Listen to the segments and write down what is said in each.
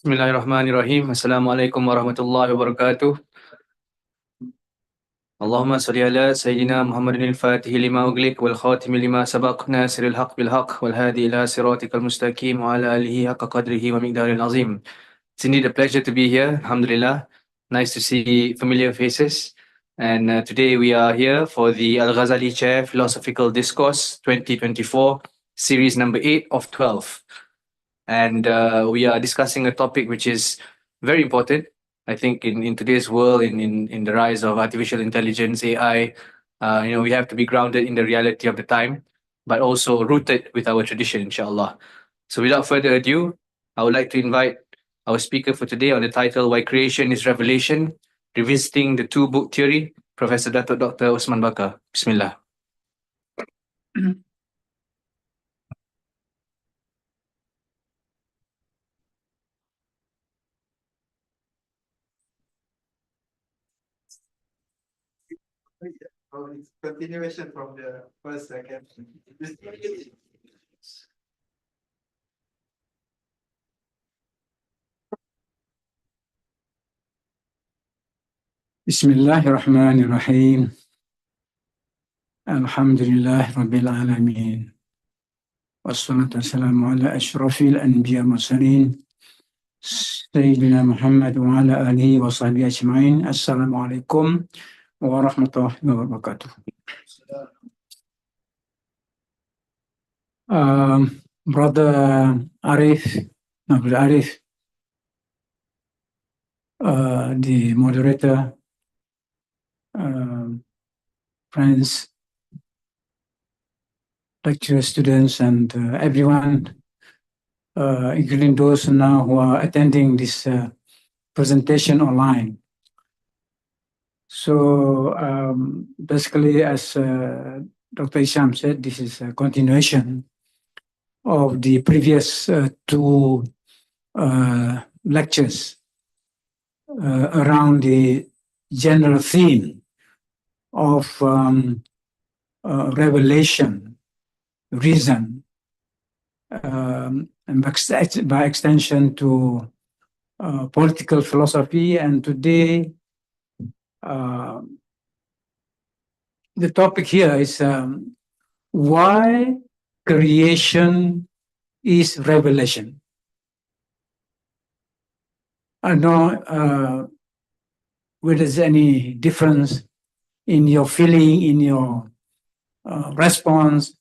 Bismillahirrahmanirrahim. Assalamualaikum warahmatullahi wabarakatuh. Allahumma salli ala Sayyidina Muhammadin al-Fatih lima ughliq wal khatimi lima sabaq nasiril haq bil haq wal hadi ila siratikal mustaqim wa ala alihi haqqa qadrihi wa miqdaril azim. It's indeed a pleasure to be here. Alhamdulillah. Nice to see familiar faces. And today we are here for the Al-Ghazali Chair Philosophical Discourse 2024, series number 8 of 12. And we are discussing a topic which is very important. I think in today's world, in the rise of artificial intelligence, AI, we have to be grounded in the reality of the time, but also rooted with our tradition, inshallah. So without further ado, I would like to invite our speaker for today on the title, Why Creation is Revelation, Revisiting the Two-Book Theory, Professor Dato Dr. Osman Bakar. Bismillah. It's continuation from the first second. Bismillahirrahmanirrahim. Alhamdulillah Rabbil Alamin. Wassalatu wassalamu ala ashrafil anbiya mursalin. Sayyidina Muhammad wa ala alihi wa sahbihi ajma'in. Assalamualaikum warahmatullahi wabarakatuh. Brother Arif, the moderator, friends, lecturer students, and everyone, including those now who are attending this presentation online. So basically, as Dr. Isham said, this is a continuation of the previous two lectures around the general theme of revelation, reason, and by extension to political philosophy. And today, the topic here is why creation is revelation. I don't know whether there's any difference in your feeling, in your response,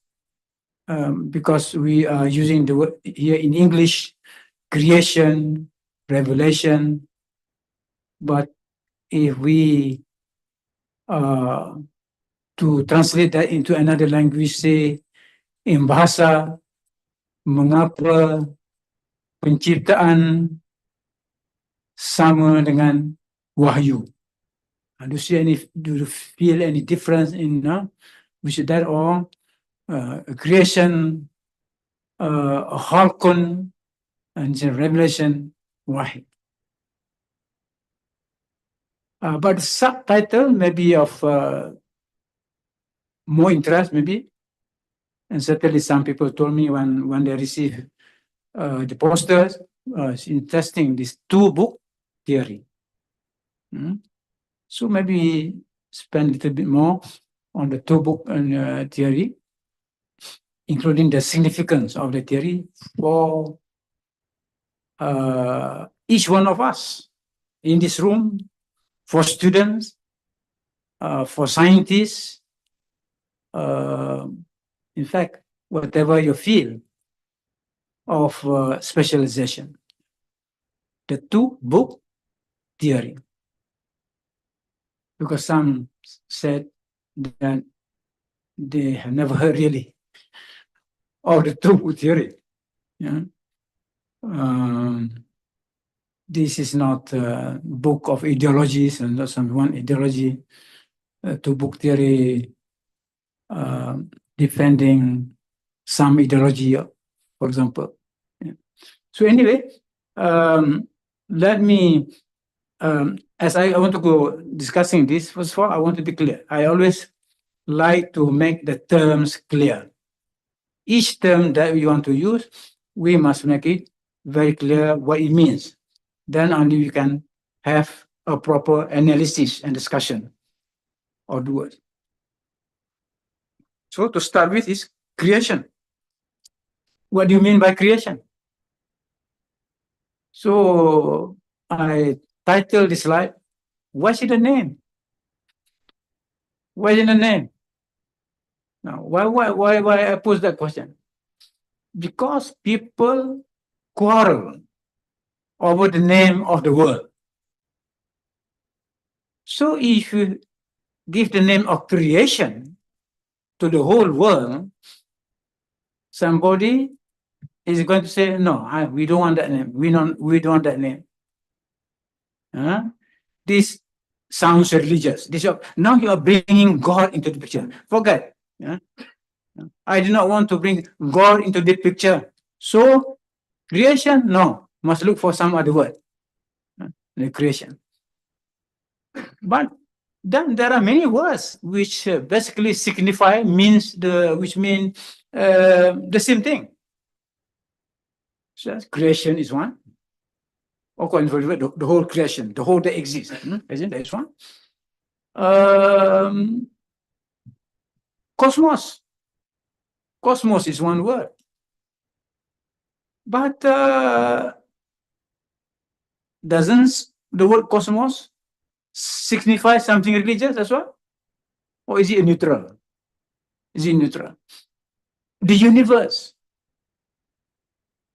because we are using the word here in English, creation, revelation. But if we to translate that into another language, say in bahasa, mengapa penciptaan sama dengan wahyu? Do you feel any difference in which that or creation, halkun, and revelation, wahid? But the subtitle may be of more interest, maybe. And certainly some people told me when they receive the posters, in testing this two-book theory. So maybe spend a little bit more on the two-book theory, including the significance of the theory for each one of us in this room, for students, for scientists, in fact, whatever you feel of specialization. The two-book theory. Because some said that they have never heard really of the two-book theory. Yeah? This is not a book of ideologies, and not some one ideology, two-book theory defending some ideology, for example. Yeah. So anyway, let me, as I want to go discussing this, first of all, I want to be clear. I always like to make the terms clear. Each term that we want to use, we must make it very clear what it means. then only we can have a proper analysis and discussion of the word. So to start with is creation. What do you mean by creation? So I titled this slide, what's in the name? What's in the name? Now, why I pose that question? Because people quarrel over the name of the world. So if you give the name of creation to the whole world, somebody is going to say, no, we don't want that name. We don't want that name. This sounds religious. Now you are bringing God into the picture. Forget. I do not want to bring God into the picture. So creation, no, must look for some other word. The creation. But then there are many words which basically signify which mean the same thing. So creation is one. According to the whole creation, the whole that exists. That is one. Cosmos. Cosmos is one word. But doesn't the word cosmos signify something religious as well? Or is it neutral? Is it neutral? The universe,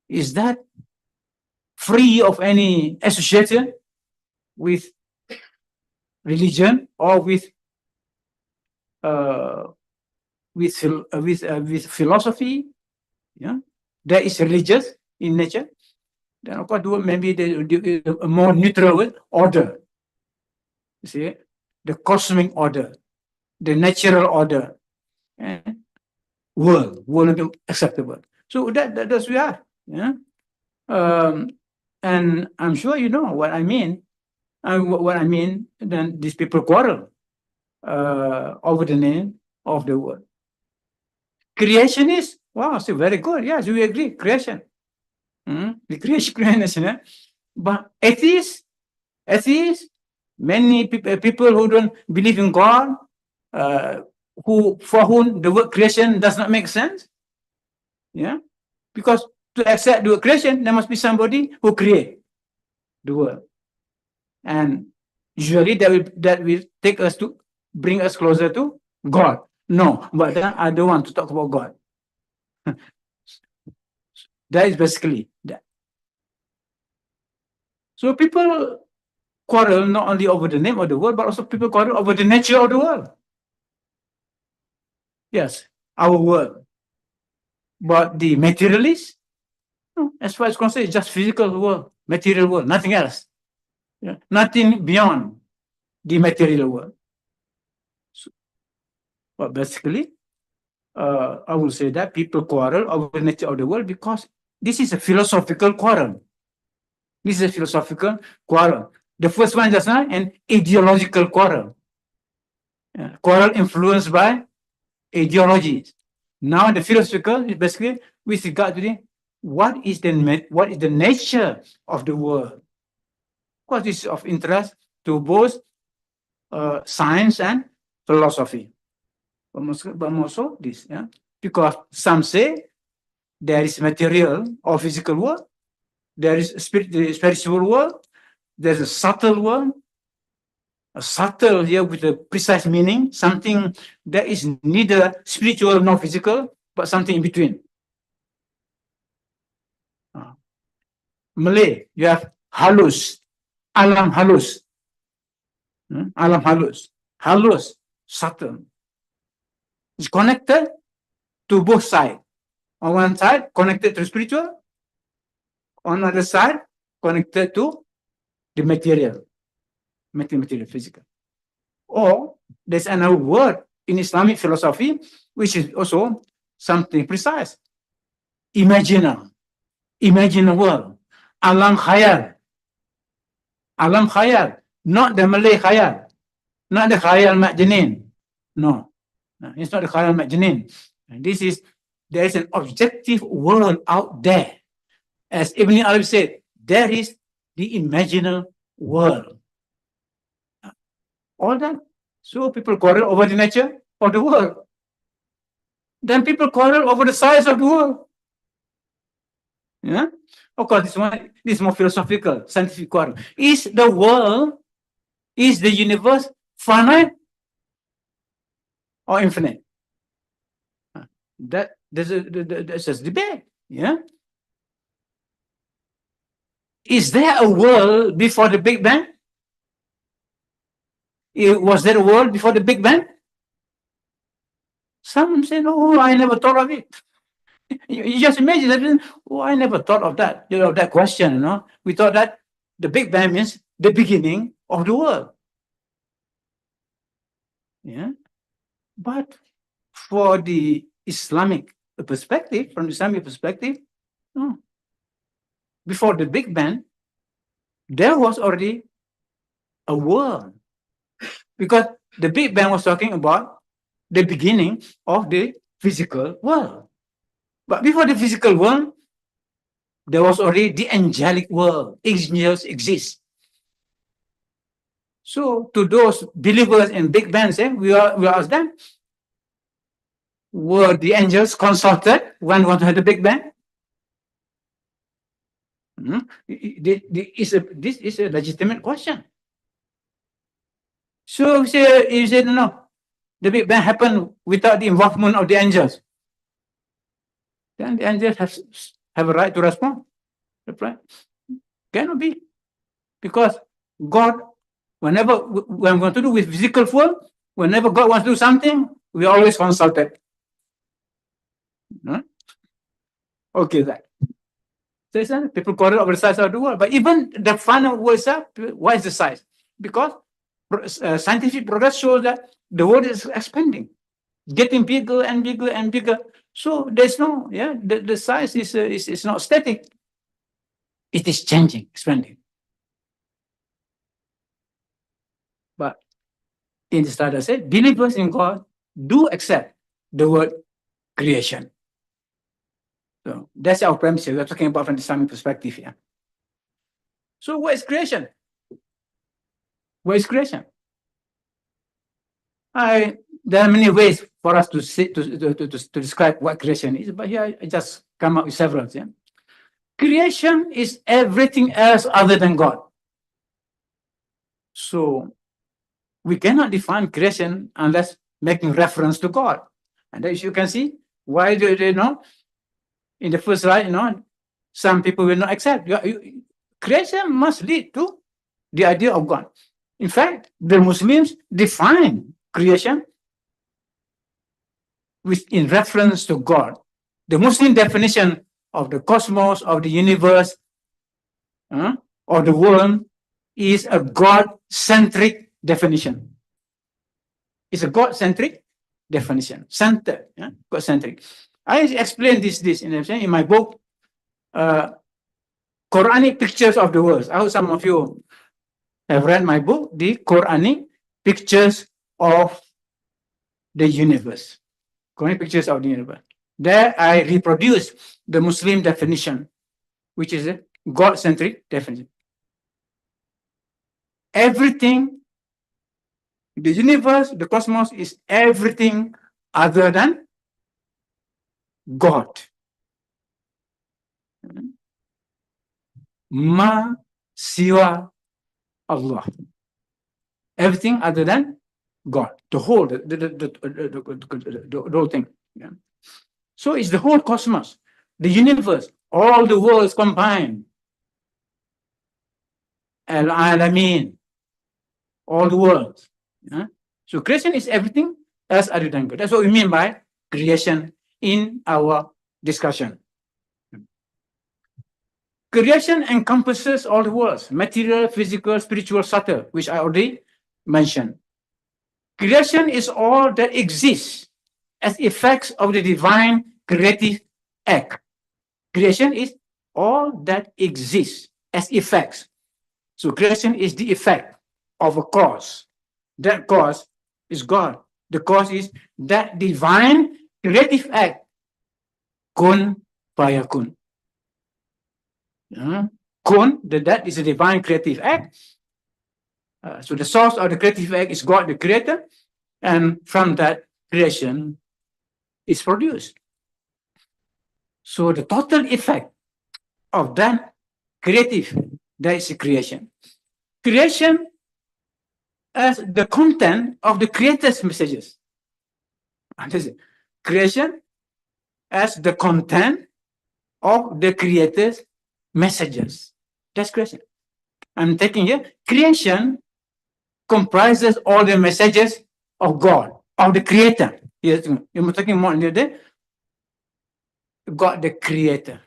is that free of any association with religion or with philosophy? That is religious in nature. Then of course maybe a more neutral word, order. You see, the cosmic order, the natural order, world acceptable. So that's we are. And I'm sure you know what I mean. Then these people quarrel over the name of the word. Creation is, wow, so very good. Yes, we agree. Creation. The creation. But atheists, many people who don't believe in God, for whom the word creation does not make sense. Because to accept the word creation, there must be somebody who create the world. And usually that will take us to bring us closer to God. No, but then I don't want to talk about God. That is basically that. So people quarrel not only over the name of the world, but also people quarrel over the nature of the world. Yes, our world. But the materialist, as far as concerned, it's just physical world, material world, nothing else. Nothing beyond the material world. So, but basically, I will say that people quarrel over the nature of the world because this is a philosophical quarrel. This is a philosophical quarrel. The first one just now, an ideological quarrel. Quarrel influenced by ideologies. Now the philosophical is basically with regard to what is the nature of the world. Of course, this is of interest to both science and philosophy. But also this, because some say there is material or physical world, there is the spiritual world, there's a subtle world, a subtle here with a precise meaning, something that is neither spiritual nor physical, but something in between. Malay, you have halus, alam halus. Alam halus. Halus, subtle. It's connected to both sides. On one side, connected to spiritual. On the other side, connected to the material, physical. Or there's another word in Islamic philosophy, which is also something precise. Imaginal world. Alam khayal. Alam khayal, not the Malay khayal, not the khayal majnin. No, it's not the khayal majnin. There is an objective world out there. As Ibn Arabi said, there is the imaginal world. All that. So people quarrel over the nature of the world. Then people quarrel over the size of the world. Yeah? Of course, this is more philosophical, scientific quarrel. Is the world, is the universe finite or infinite? There's a debate. Yeah. Is there a world before the Big Bang? Was there a world before the Big Bang? Some say, no, I never thought of it. You just imagine that. Oh, I never thought of that. That question. We thought that the Big Bang means the beginning of the world. Yeah, but for the Islamic perspective, from the Islamic perspective, no. Before the Big Bang, there was already a world, because the Big Bang was talking about the beginning of the physical world. But before the physical world, there was already the angelic world. Angels exist. So to those believers in Big Bang, we ask them, were the angels consulted when we had the Big Bang? This is a legitimate question. So you say no, the Big Bang happened without the involvement of the angels. Then the angels have a right to respond. Reply. Cannot be. Because God, whenever we want to do with physical world, whenever God wants to do something, we always consulted. Okay, that. So people quarrel over the size of the world. But even the final world itself, why is the size? Because scientific progress shows that the world is expanding, getting bigger and bigger and bigger. So there's no, the size is not static. It is changing, expanding. But in the start, I said, believers in God do accept the word creation. So that's our premise here. We're talking about from the Islamic perspective here. So what is creation? What is creation? There are many ways for us to describe what creation is, but here I just come up with several. Yeah? Creation is everything else other than God. So we cannot define creation unless making reference to God. And as you can see, why do they know? In the first slide, some people will not accept. Creation must lead to the idea of God. In fact, the Muslims define creation in reference to God. The Muslim definition of the cosmos, of the universe, of the world is a God-centric definition. It's a God-centric definition. Centered, God-centric. I explained this in my book, Quranic Pictures of the World. I hope some of you have read my book, The Quranic Pictures of the Universe. Quranic Pictures of the Universe. There I reproduce the Muslim definition, which is a God-centric definition. Everything, the universe, the cosmos is everything other than God. Ma siwa Allah. Everything other than God. The whole, the whole thing. Yeah. So it's the whole cosmos, the universe, all the worlds combined. Al-Alamin, all the worlds. Yeah? So creation is everything else other than God. That's what we mean by creation in our discussion. Creation encompasses all the worlds, material, physical, spiritual, subtle, which I already mentioned. Creation is all that exists as effects of the divine creative act. Creation is all that exists as effects. So creation is the effect of a cause. That cause is God. The cause is that divine creative act. Kun fayakun. Kun, that is a divine creative act. So the source of the creative act is God, the creator, and from that creation is produced. So the total effect of that creative, that is creation. Creation as the content of the creator's messages. Creation as the content of the creator's messages. That's creation. I'm taking here, creation comprises all the messages of God, of the creator. Yes, you're talking more in the God, the creator,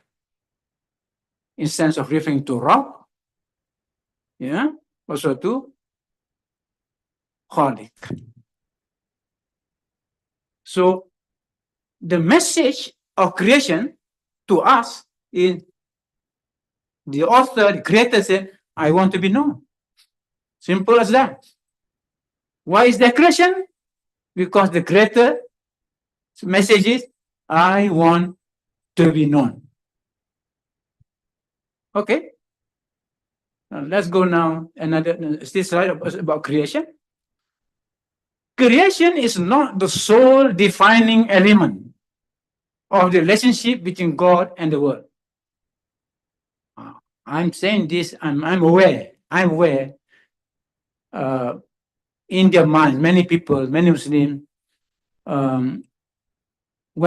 in sense of referring to rock, yeah, also to Khalik. So the message of creation to us is the author, the creator said, I want to be known. Simple as that. Why is there creation? Because the creator's message is, I want to be known. Okay. Now let's go now another slide about creation. Creation is not the sole defining element of the relationship between God and the world. I'm saying this, I'm aware in their mind, many people, many Muslims, when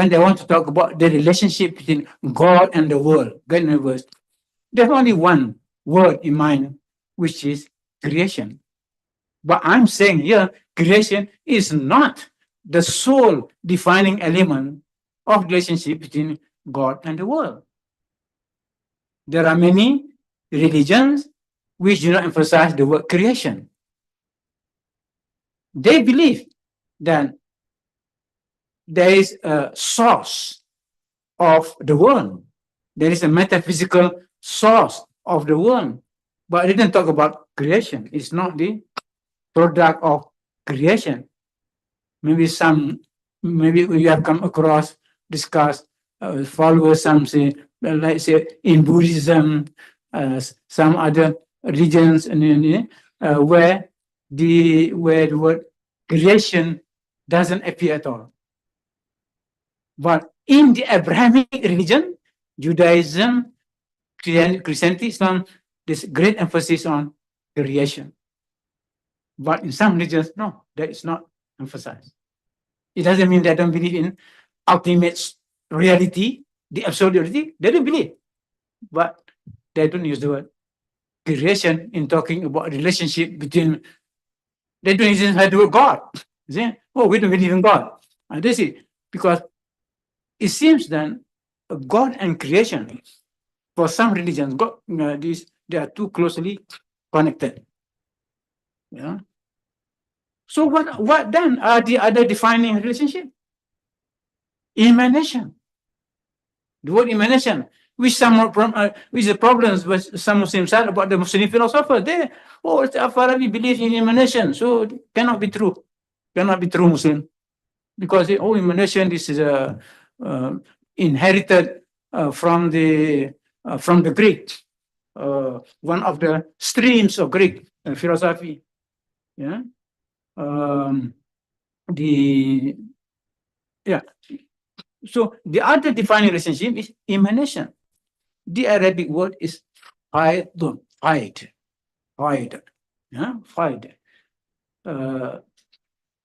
they want to talk about the relationship between God and the world, God and the universe, there's only one word in mind, which is creation. But I'm saying here, creation is not the sole defining element of relationship between God and the world. There are many religions which do not emphasize the word creation. They believe that there is a source of the world. There is a metaphysical source of the world. But I didn't talk about creation. It's not the product of creation. Maybe you have come across, discussed, followers, some say, like say in Buddhism, some other religions, where the word creation doesn't appear at all. But in the Abrahamic religion, Judaism, Christianity, Islam, there's great emphasis on creation. But in some religions, no, that is not emphasized. It doesn't mean they don't believe in ultimate reality, the absolute reality. They don't believe. But they don't use the word creation in talking about relationship between, they don't even have the word God. Oh, we don't believe in God. And this is because it seems that God and creation, for some religions, God, they are too closely connected. Yeah. So what then are the other defining relationship? Emanation. The word emanation, which the problems with some Muslims said about the Muslim philosopher. Al-Farabi believes in emanation, so it cannot be true. Cannot be true Muslim. Because emanation is inherited from the Greek, one of the streams of Greek philosophy. Yeah. So the other defining relationship is emanation. The Arabic word is faidun, faid. Yeah, faid.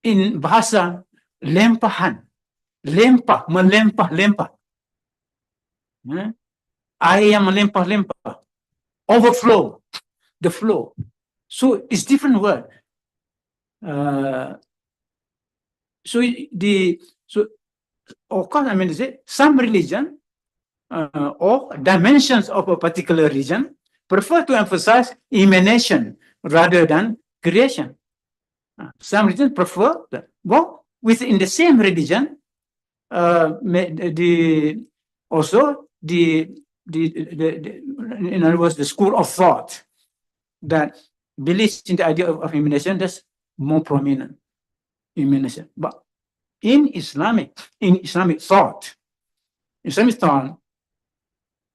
In bahasa lempahan, melempah. Yeah? Air yang melempah, overflow, the flow. So it's different word. Of course, I mean, some religion or dimensions of a particular religion prefer to emphasize emanation rather than creation. Some religions prefer that. Well, within the same religion, in other words, the school of thought that believes in the idea of emanation, that's more prominent. Emanation, but in Islamic thought,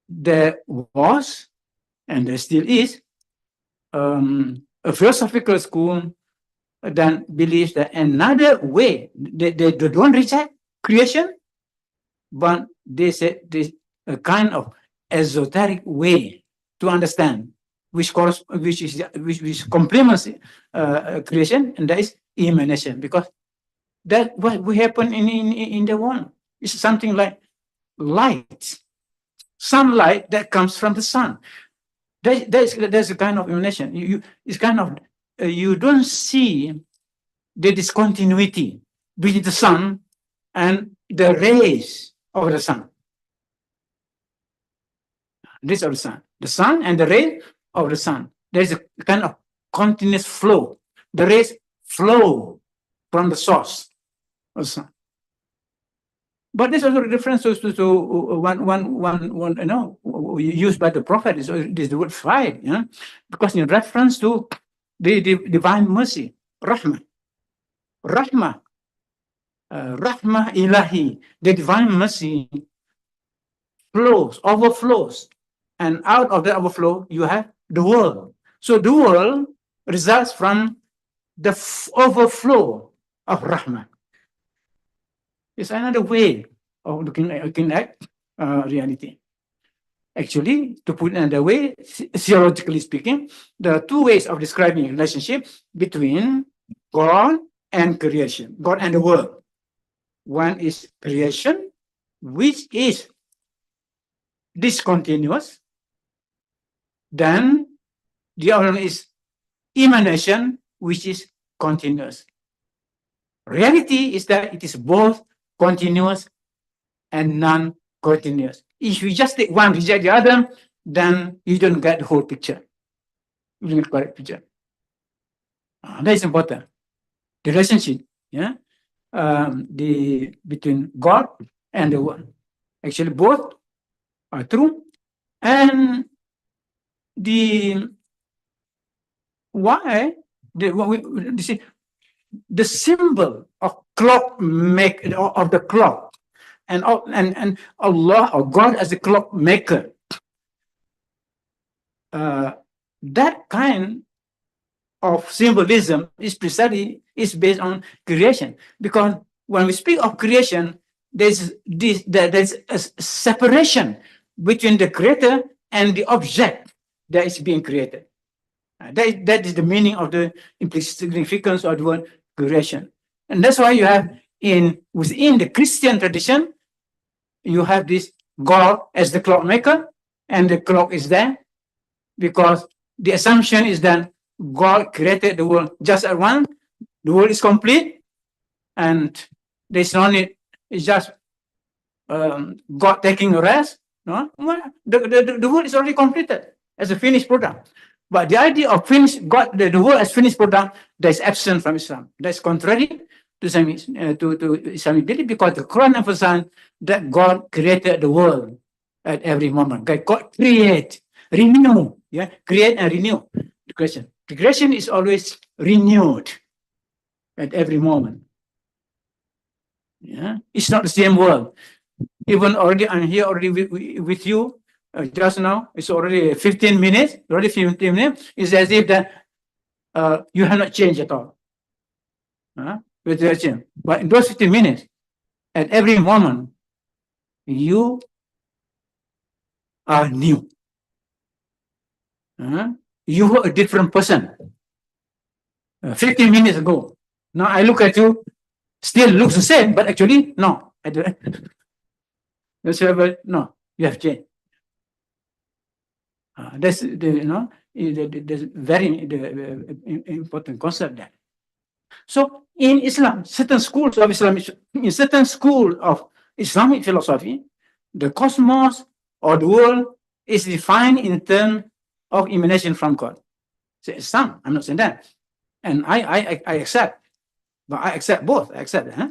there was and there still is, a philosophical school then believes that another way, they don't reject creation, but they say this a kind of esoteric way to understand which complements creation, and that is emanation, because that what will happen in the world is something like light, sunlight that comes from the sun. There's a kind of emanation. It's kind of you don't see the discontinuity between the sun and the rays of the sun. This of the sun and the rays of the sun. There's a kind of continuous flow. The rays flow from the source of the sun. But there's also a reference to one used by the Prophet is the word fight, because in reference to the divine mercy, rahmah, rahmah ilahi, the divine mercy flows, overflows, and out of the overflow you have the world. So the world results from the overflow of rahmah. It's another way of looking at reality. Actually, to put it another way, theologically speaking, there are two ways of describing a relationship between God and creation, God and the world. One is creation, which is discontinuous. Then the other one is emanation, which is continuous. Reality is that it is both continuous and non-continuous. If you just take one, reject the other, then you don't get the whole picture. You don't get the correct picture. That is important. The relationship, between God and the world. Actually, both are true. And the symbol of clock of the clock and Allah or God as the clock maker, that kind of symbolism is precisely based on creation, because when we speak of creation, there's a separation between the creator and the object that is being created. That is the meaning of the implicit significance of the word creation. And that's why you have within the Christian tradition, you have this God as the clockmaker, and the clock is there because the assumption is that God created the world just at once. The world is complete, and there's no need. It's just God taking a rest. No, the world is already completed as a finished product. But the idea of the world as finished product, that is absent from Islam. That's contrary to Islamic belief, because the Quran emphasizes that God created the world at every moment. God create, renew, create and renew the creation. The creation is always renewed at every moment. It's not the same world. Even already, I'm here already with you. Just now, it's already 15 minutes. It's as if that you have not changed at all. But in those 15 minutes, at every moment, you are new. You were a different person 15 minutes ago. Now I look at you, still looks the same, but actually, no. No, you have changed. That's the very important concept there. So in Islam, certain schools of Islamic philosophy, the cosmos or the world is defined in terms of emanation from God. So some, I'm not saying that, and I accept, but I accept both. I accept that.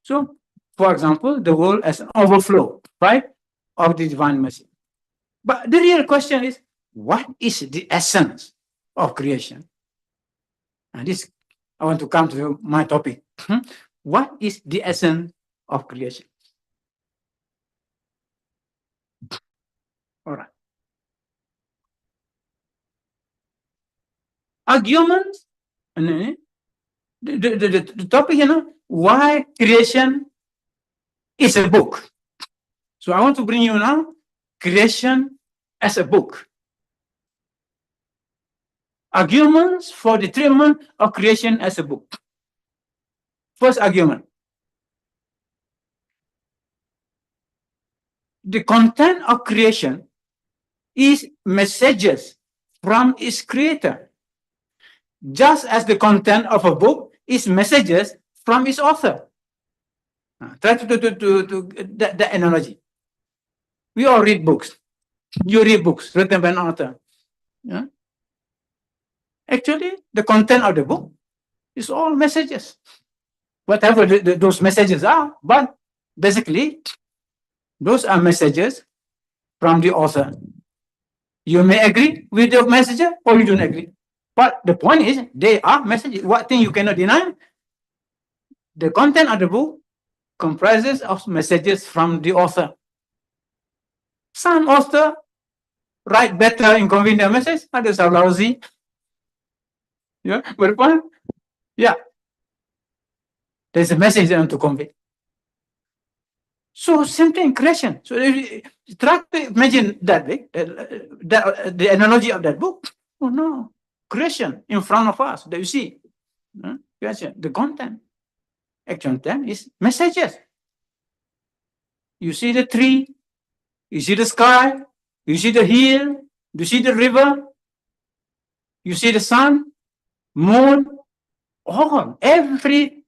So, for example, the world as an overflow, right, of the divine mercy. But the real question is, what is the essence of creation? And this, I want to come to my topic. What is the essence of creation? All right. arguments, and the topic, why creation is a book. So I want to bring you now creation as a book. Arguments for the treatment of creation as a book. First argument. The content of creation is messages from its creator, just as the content of a book is messages from its author. Try to that analogy. We all read books. You read books written by an author. Yeah? Actually, the content of the book is all messages. Whatever those messages are, but basically, those are messages from the author. You may agree with the messenger or you don't agree. But the point is, they are messages. What thing you cannot deny? The content of the book comprises of messages from the author. Some author write better in conveying their message, others are lousy. Yeah, but the point, yeah, there's a message they want to convey. So same thing, creation. So try to imagine that way, the analogy of that book. Oh no, creation in front of us that you see. Creation, the content. Actual content is messages. You see the tree, you see the sky, you see the hill, you see the river, you see the sun, moon, all, everything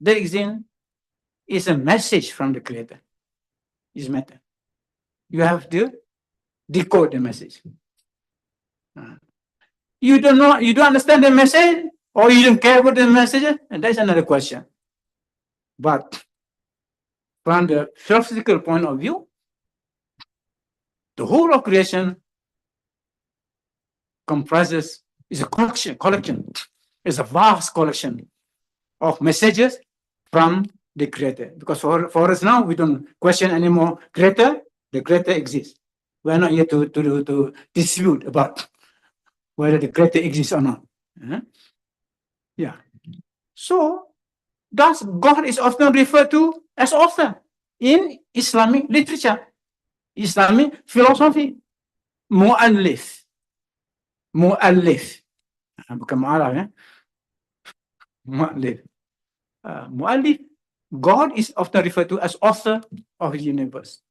that exists is a message from the creator. Is matter. You have to decode the message. You don't understand the message, or you don't care about the message, and that's another question. But from the philosophical point of view, the whole of creation comprises, is a collection, is a vast collection of messages from the creator. Because for us now, we don't question anymore creator, the creator exists. We are not here to dispute about whether the creator exists or not. Yeah. So, thus God is often referred to as author in Islamic literature, Islamic philosophy. Mu'allif. Bukan mu'alaf, ya. Mu'allif. Mu'allif. God is often referred to as author of the universe.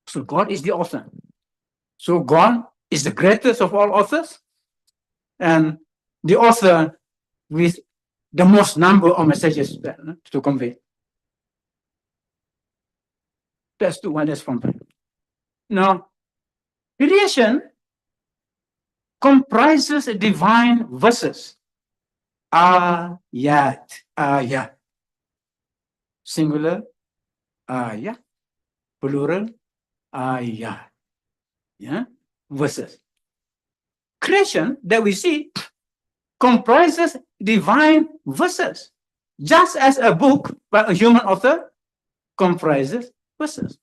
So God is the author. So God is the greatest of all authors, and the author with the most number of messages to convey. That's the one that's from. Now, creation comprises divine verses. Ayat. Singular, ayat. Plural, ayat. Yeah, verses. Creation that we see comprises divine verses, just as a book by a human author comprises verses.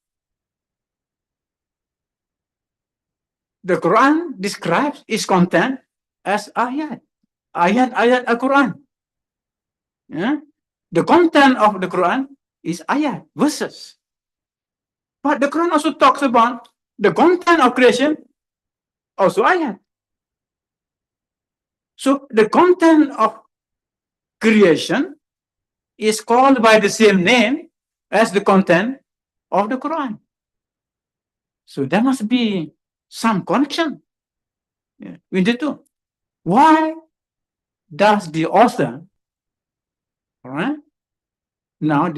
The Quran describes its content as ayat. Ayat Al-Quran. Yeah? The content of the Quran is ayat, verses. But the Quran also talks about the content of creation, also ayat. So the content of creation is called by the same name as the content of the Quran. So there must be some connection with the two. Why does the author, all right? Now,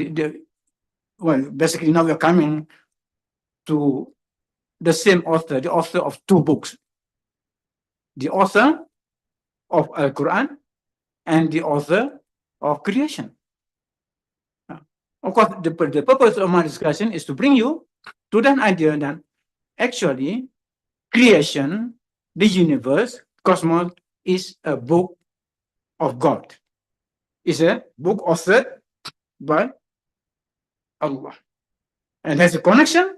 basically now we're coming to the same author, the author of two books. The author of Al-Quran and the author of creation. Of course, the purpose of my discussion is to bring you to that idea that actually creation, the universe, cosmos, is a book of God. It's a book authored by Allah. And there's a connection.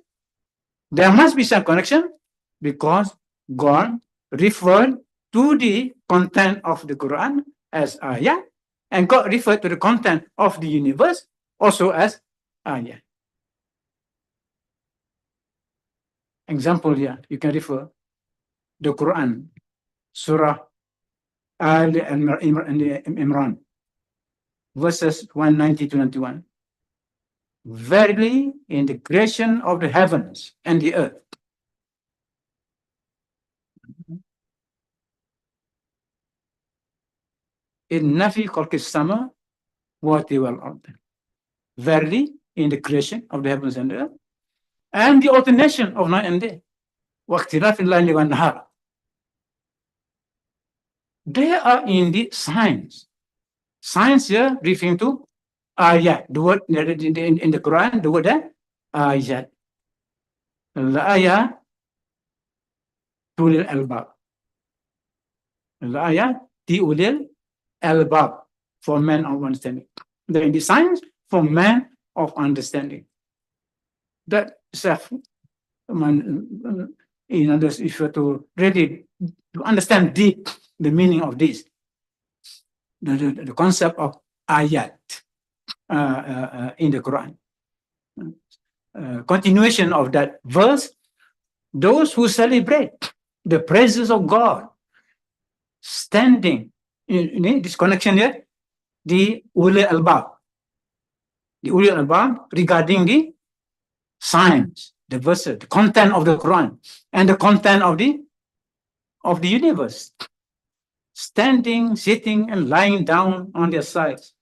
There must be some connection because God referred to the content of the Quran as ayat, and God referred to the content of the universe also as ayat. Example here, you can refer the Quran, Surah Al-Imran, verses 190 to 91. Verily, in the creation of the heavens and the earth, إن في خلق السماوات والأرض. Verily, in the creation of the heavens and the earth, and the alternation of night and day, واختلاف الليل والنهار. They are in the science. Science here referring to ayat. The word in the Quran, the word ayat. Al-ayat tulil albab. Al-ayat tiulil albab, for man of understanding. They're in the science for man of understanding. That self, in others, if you to really to understand deep the meaning of this, the concept of ayat in the Quran. Continuation of that verse, those who celebrate the praises of God, standing in this connection here, the ulil albab, regarding the science, the verses, the content of the Quran, and the content of the universe, standing, sitting, and lying down on their sides,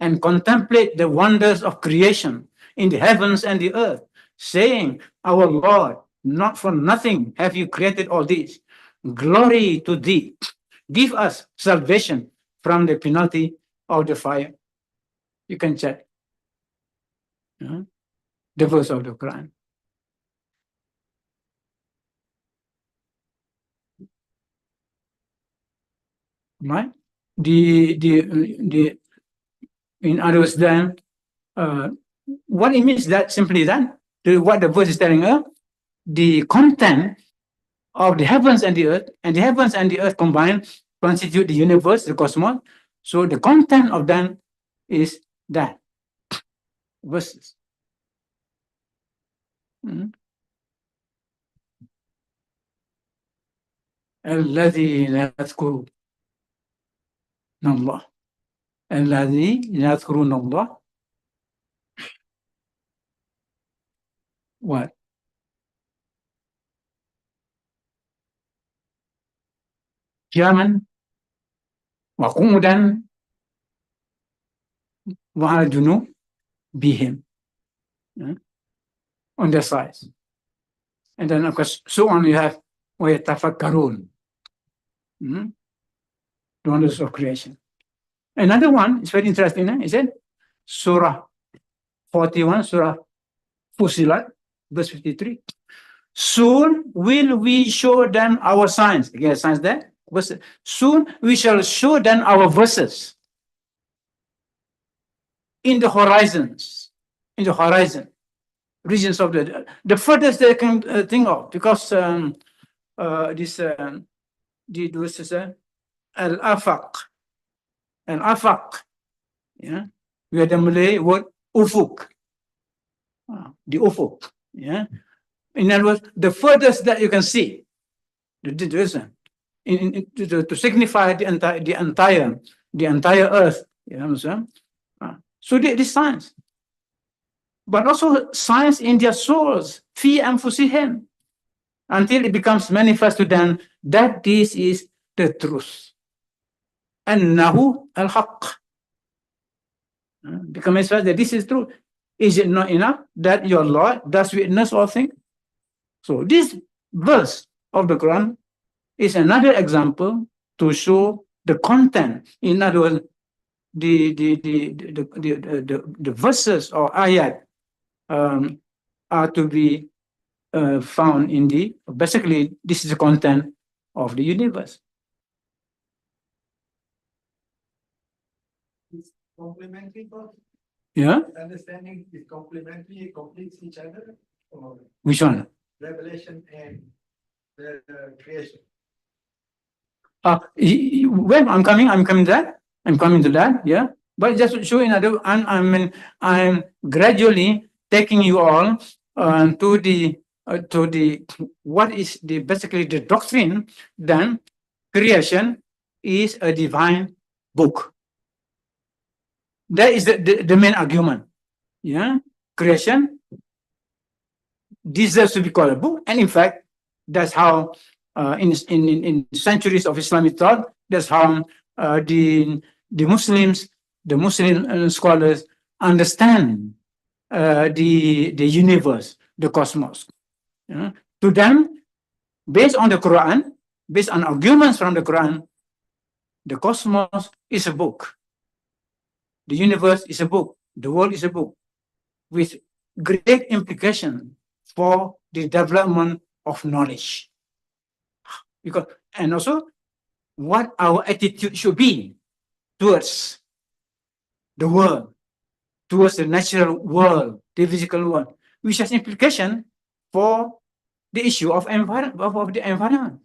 and contemplate the wonders of creation in the heavens and the earth, saying, our Lord, not for nothing have you created all this. Glory to thee. Give us salvation from the penalty of the fire. You can check the verse of the Quran. Right? In other words, then, what it means that simply that what the verse is telling us, the content of the heavens and the earth combined constitute the universe, the cosmos. So the content of them is that verses. الذي لا يذكرون الله الذي لا يذكرون الله what قياما وقعودا وعلى جنوبهم on their sides. And then of course so on you have ويتفكرون, the wonders of creation. Another one is very interesting, is it? Surah 41, Surah Fusilat, verse 53. Soon will we show them our signs. Again, signs there. Soon we shall show them our verses in the horizons, regions of the furthest they can think of, because this is al-afaq, yeah, we have the Malay word ufuk, the ufuk, yeah. In other words, the furthest that you can see, to signify the entire earth, you know what I'm saying? So this science, but also science in their souls, fi anfusihim, until it becomes manifest to them that this is the truth. Annahu al-haq. Become manifest that this is true. Is it not enough that your Lord does witness all things? So this verse of the Quran is another example to show the content. In other words, the verses or ayat are to be found in basically this is the content of the universe. It's complementary, Yeah. understanding is complementary, completes each other. Or Which one? revelation and the creation. Well, I'm coming to that. Yeah. But just to show another, I'm gradually taking you all to the what is the basically the doctrine. Then creation is a divine book. That is the main argument. Yeah, creation deserves to be called a book, and in fact, that's how in centuries of Islamic thought, that's how the Muslim scholars understand the universe, the cosmos. To them, based on the Quran, based on arguments from the Quran, the cosmos is a book. The universe is a book. The world is a book with great implication for the development of knowledge. Because, and also what our attitude should be towards the world, towards the natural world, the physical world, which has implication for the issue of the environment.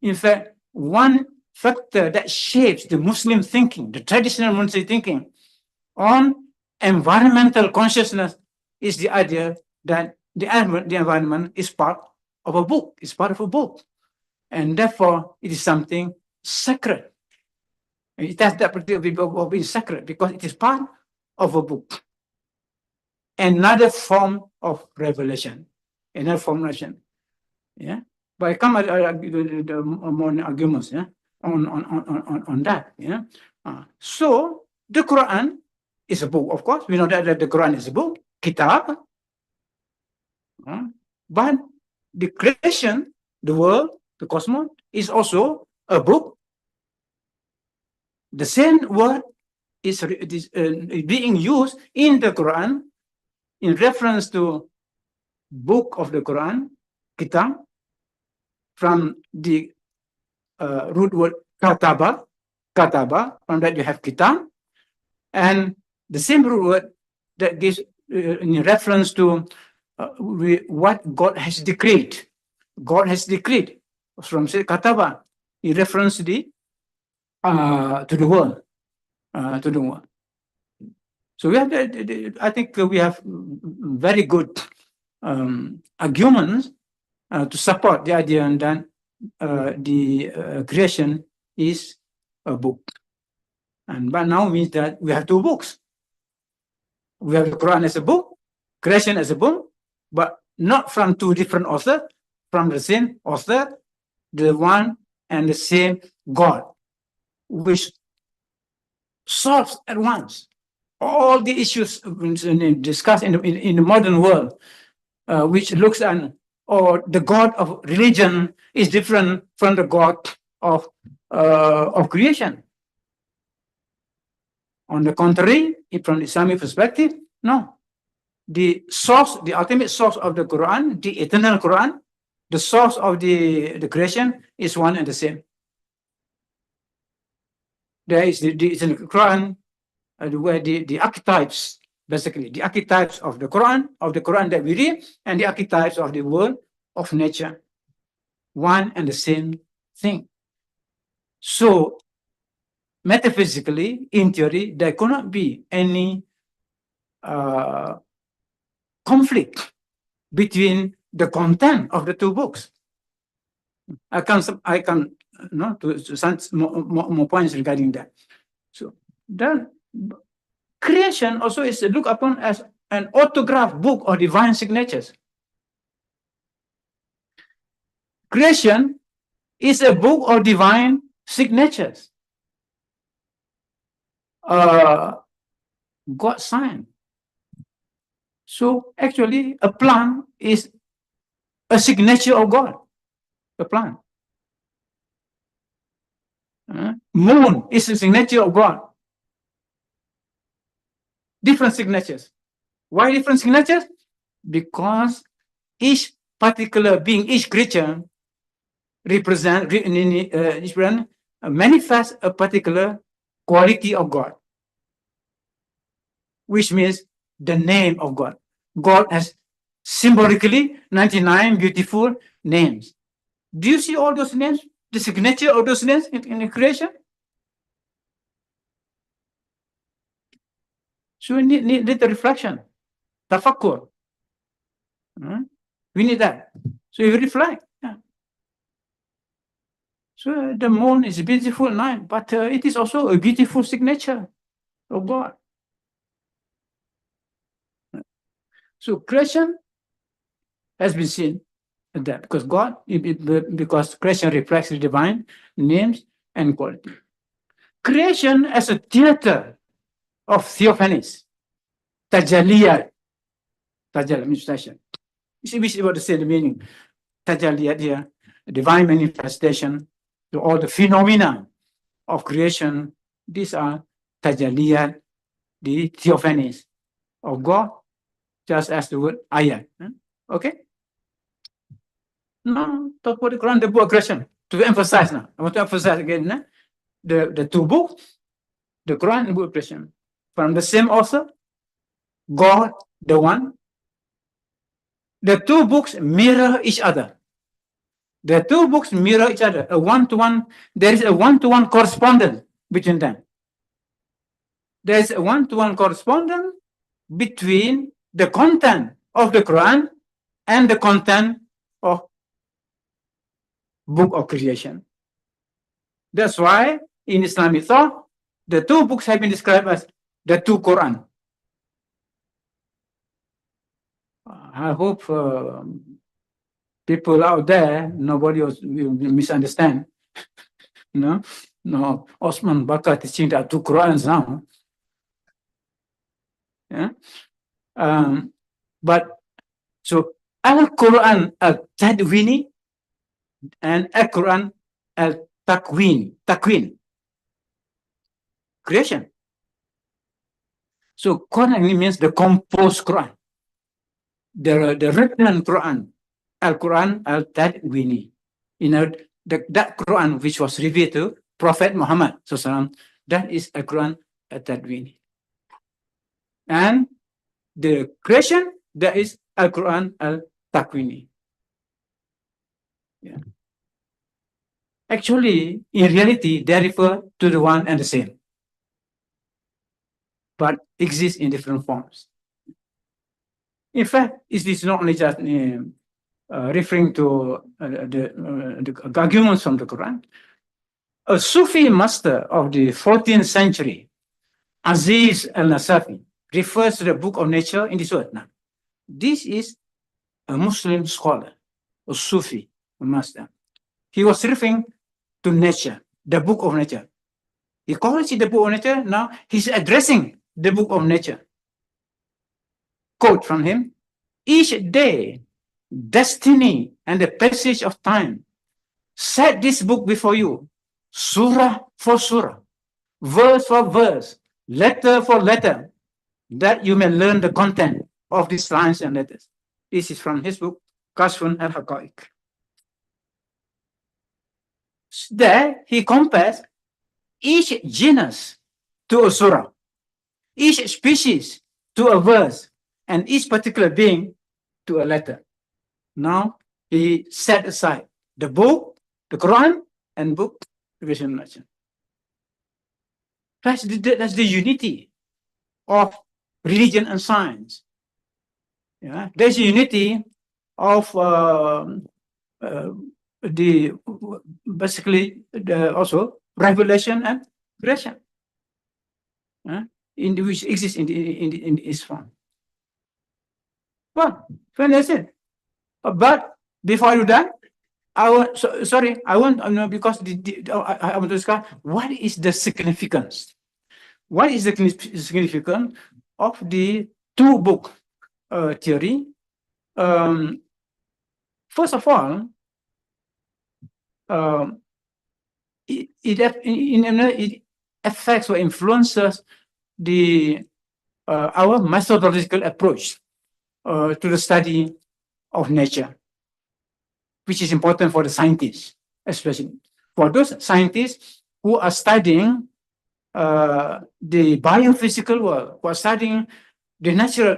In fact, one factor that shapes the Muslim thinking, the traditional Muslim thinking on environmental consciousness is the idea that the environment is part of a book, is part of a book. And therefore, it is something sacred. It has that particular of being sacred because it is part of a book. Another form of revelation. Another form of revelation. Yeah. But I come at more arguments, yeah, on that. Yeah. So the Quran is a book, of course. We know that the Quran is a book, kitab. But the creation, the world, the cosmos, is also a book. The same word is being used in the Quran in reference to book of the Quran, kitab, from the root word kataba, from that you have kitab, and the same root word that gives in reference to what God has decreed. God has decreed from kataba in reference to the world, So we have, I think we have very good arguments to support the idea that the creation is a book. And but now means that we have two books. We have the Quran as a book, creation as a book, but not from two different authors, from the same author, the one and the same God, which solves at once all the issues discussed in the modern world, which looks at, or the God of religion is different from the God of creation. On the contrary, from the Islamic perspective, no. The source, the ultimate source of the Quran, the eternal Quran, the source of the creation is one and the same. There is the Quran, where the archetypes, basically, the archetypes of the Quran that we read, and the archetypes of the world of nature, one and the same thing. So, metaphysically, in theory, there cannot be any conflict between the content of the two books. I can to some more points regarding that. So then creation also is looked upon as an autograph book of divine signatures. Creation is a book of divine signatures. God signed. So actually, a plant is a signature of God. A plant. Moon is a signature of God. Different signatures. Why different signatures? Because each particular being, each creature manifests a particular quality of God, which means the name of God. God has symbolically 99 beautiful names. Do you see all those names the signature of those names in the creation? So we need the reflection, tafakkur. We need that. So we reflect. Yeah. So the moon is a beautiful night, but it is also a beautiful signature of God. So creation has been seen as that because because creation reflects the divine names and quality. Creation as a theater of theophanies, tajaliyat. Tajal means station. You see, we should about to say the meaning. Tajaliyat here, divine manifestation to all the phenomena of creation. These are tajaliyat, the theophanies of God, just as the word ayat. Okay? Now, talk about the Quran, the book of creation. To emphasize now, I want to emphasize again the two books, the Quran and the book of creation, from the same author, God, the one. The two books mirror each other. The two books mirror each other. There is a one-to-one correspondence between them. There is a one-to-one correspondence between the content of the Quran and the content of book of creation. That's why in Islamic thought, the two books have been described as the two Quran. I hope people out there, nobody will misunderstand. No, Osman Bakar teaching that two Qurans now. Yeah. But so Al-Quran al-Tadwini and Al-Quran al-Takwin. Creation. So Quran means the composed Quran. The written Quran, Al-Quran al-Tadwini. That Quran which was revealed to Prophet Muhammad, that is Al-Quran al-Tadwini. And the creation, that is Al-Quran al-Takwini. Yeah. Actually, in reality, they refer to the one and the same, but exist in different forms. In fact, it is not only just referring to the arguments from the Quran. A Sufi master of the 14th century, Aziz al-Nasafi, refers to the book of nature in this word. Now, this is a Muslim scholar, a Sufi master. He was referring to nature, the book of nature. He calls it the book of nature. Now he's addressing the book of nature. Quote from him: each day, destiny and the passage of time set this book before you, surah for surah, verse for verse, letter for letter, that you may learn the content of these lines and letters. This is from his book, Kashfun al-Haqa'iq. There, he compares each genus to a surah, each species to a verse, and each particular being to a letter. Now, he set aside the book, the Quran, and book, Revelation. That's the unity of religion and science. Yeah? There's a unity of also revelation and creation, which exists in its form. Well, that's it. But before I do that, I want to because I want to discuss what is the significance. What is the significance of the two-book theory? First of all, it affects or influences our methodological approach to the study of nature, which is important for the scientists, especially for those scientists who are studying the biophysical world, who are studying the natural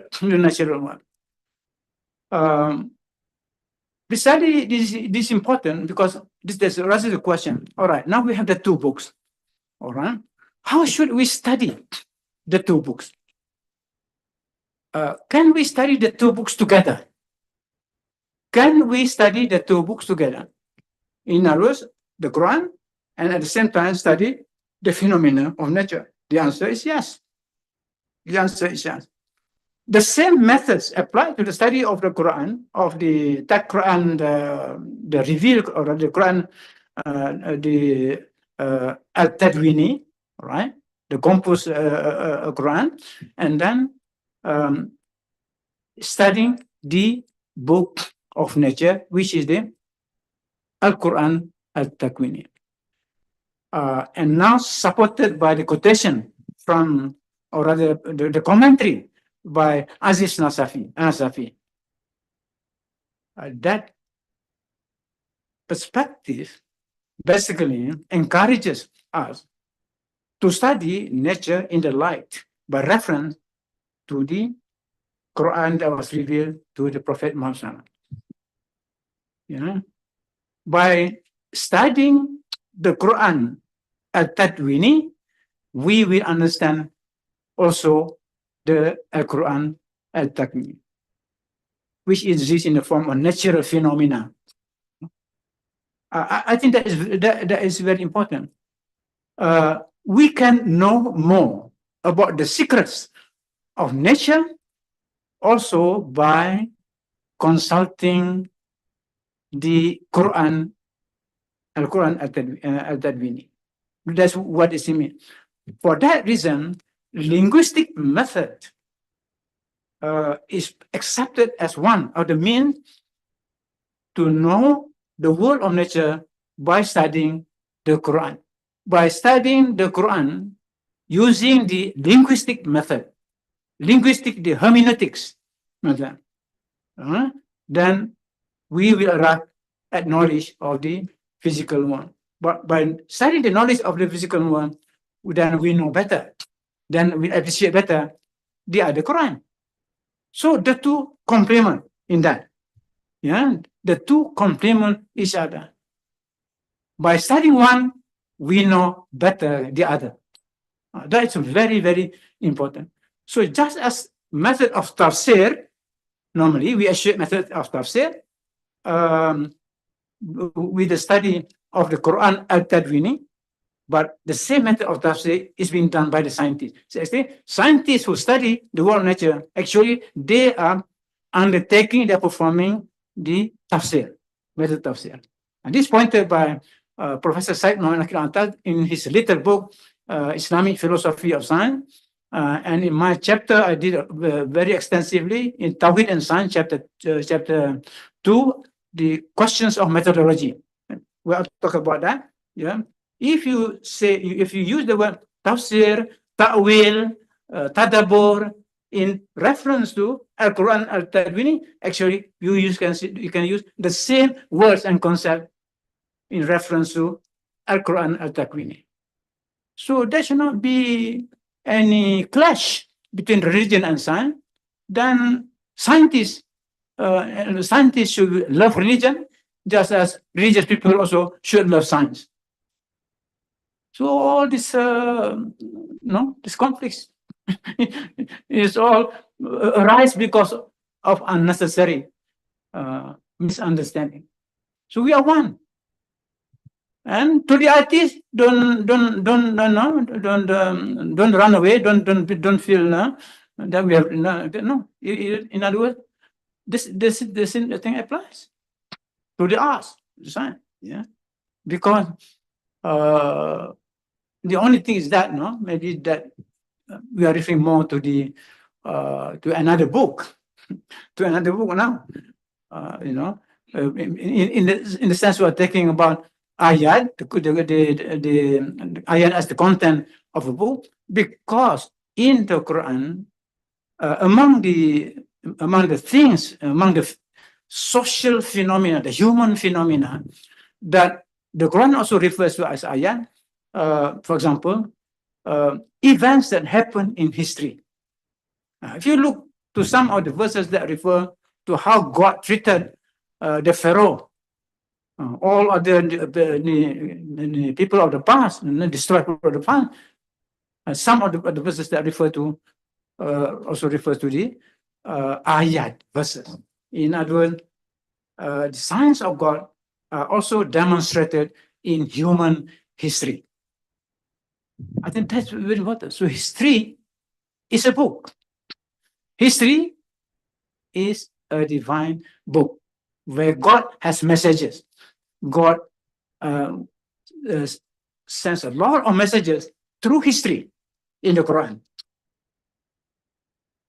world. The study this is important because this raises the question. All right, now we have the two books. All right, how should we study the two books? Can we study the two books together? Can we study the two books together? In other words, the Quran, and at the same time study the phenomena of nature? The answer is yes. The answer is yes. The same methods apply to the study of the Quran, of the Quran, the revealed, or the Quran, Al-Tadwini, right? The composed Quran, and then studying the book of nature, which is the Al-Quran Al-Takwini. And now supported by the quotation from, or rather the commentary by Aziz Nasafi. That perspective basically encourages us to study nature in the light by reference to the Quran that was revealed to the Prophet Muhammad. By studying the Quran Al-Tadwini, we will understand also the Quran Al-Takwini, which is in the form of natural phenomena. I think that is very important. We can know more about the secrets of nature also by consulting the Quran, Al-Quran Al-Tadwini. That's what it means. For that reason, linguistic method is accepted as one of the means to know the world of nature by studying the Quran. By studying the Quran using the linguistic method, the hermeneutics method, then we will arrive at knowledge of the physical world. But by studying the knowledge of the physical world, then we know better. Then we appreciate better the other Quran. So the two complement in that. The two complement each other. By studying one, we know better the other. That is very, very important. So just as method of tafsir, normally we associate method of tafsir with the study of the Quran Al-Tadwini, but the same method of tafsir is being done by the scientists. So scientists who study the world of nature, actually, they are undertaking, they're performing the tafsir, method tafsir. And this pointed by Professor Said Muhammad Akil in his little book, Islamic Philosophy of Science. And in my chapter, I did very extensively in Tawhid and Science, chapter 2, the questions of methodology. We'll talk about that. If you use the word tafsir, ta'wil, tadabbur in reference to Al-Quran Al-Tadwini, actually you can use the same words and concept in reference to Al-Quran Al-Tadwini. So there should not be any clash between religion and science. Then scientists should love religion, just as religious people also should love science. So all this, this conflicts is all arise because of unnecessary misunderstanding. So we are one. And to the artists, don't run away. Don't feel that we have no. In other words, this thing applies to the arts, design. Because the only thing is that maybe that we are referring more to the to another book, now. In the sense we are talking about ayat, the ayat as the content of a book, because in the Quran, among the social phenomena, the human phenomena, that the Quran also refers to as ayat, for example, events that happen in history. If you look to some of the verses that refer to how God treated the Pharaoh, all other the people of the past, destroyed people of the past. Some of the verses that refer to also refer to the ayat verses. In other words, the science of God are also demonstrated in human history. I think that's very important. So history is a book. History is a divine book where God has messages. God sends a lot of messages through history in the Quran.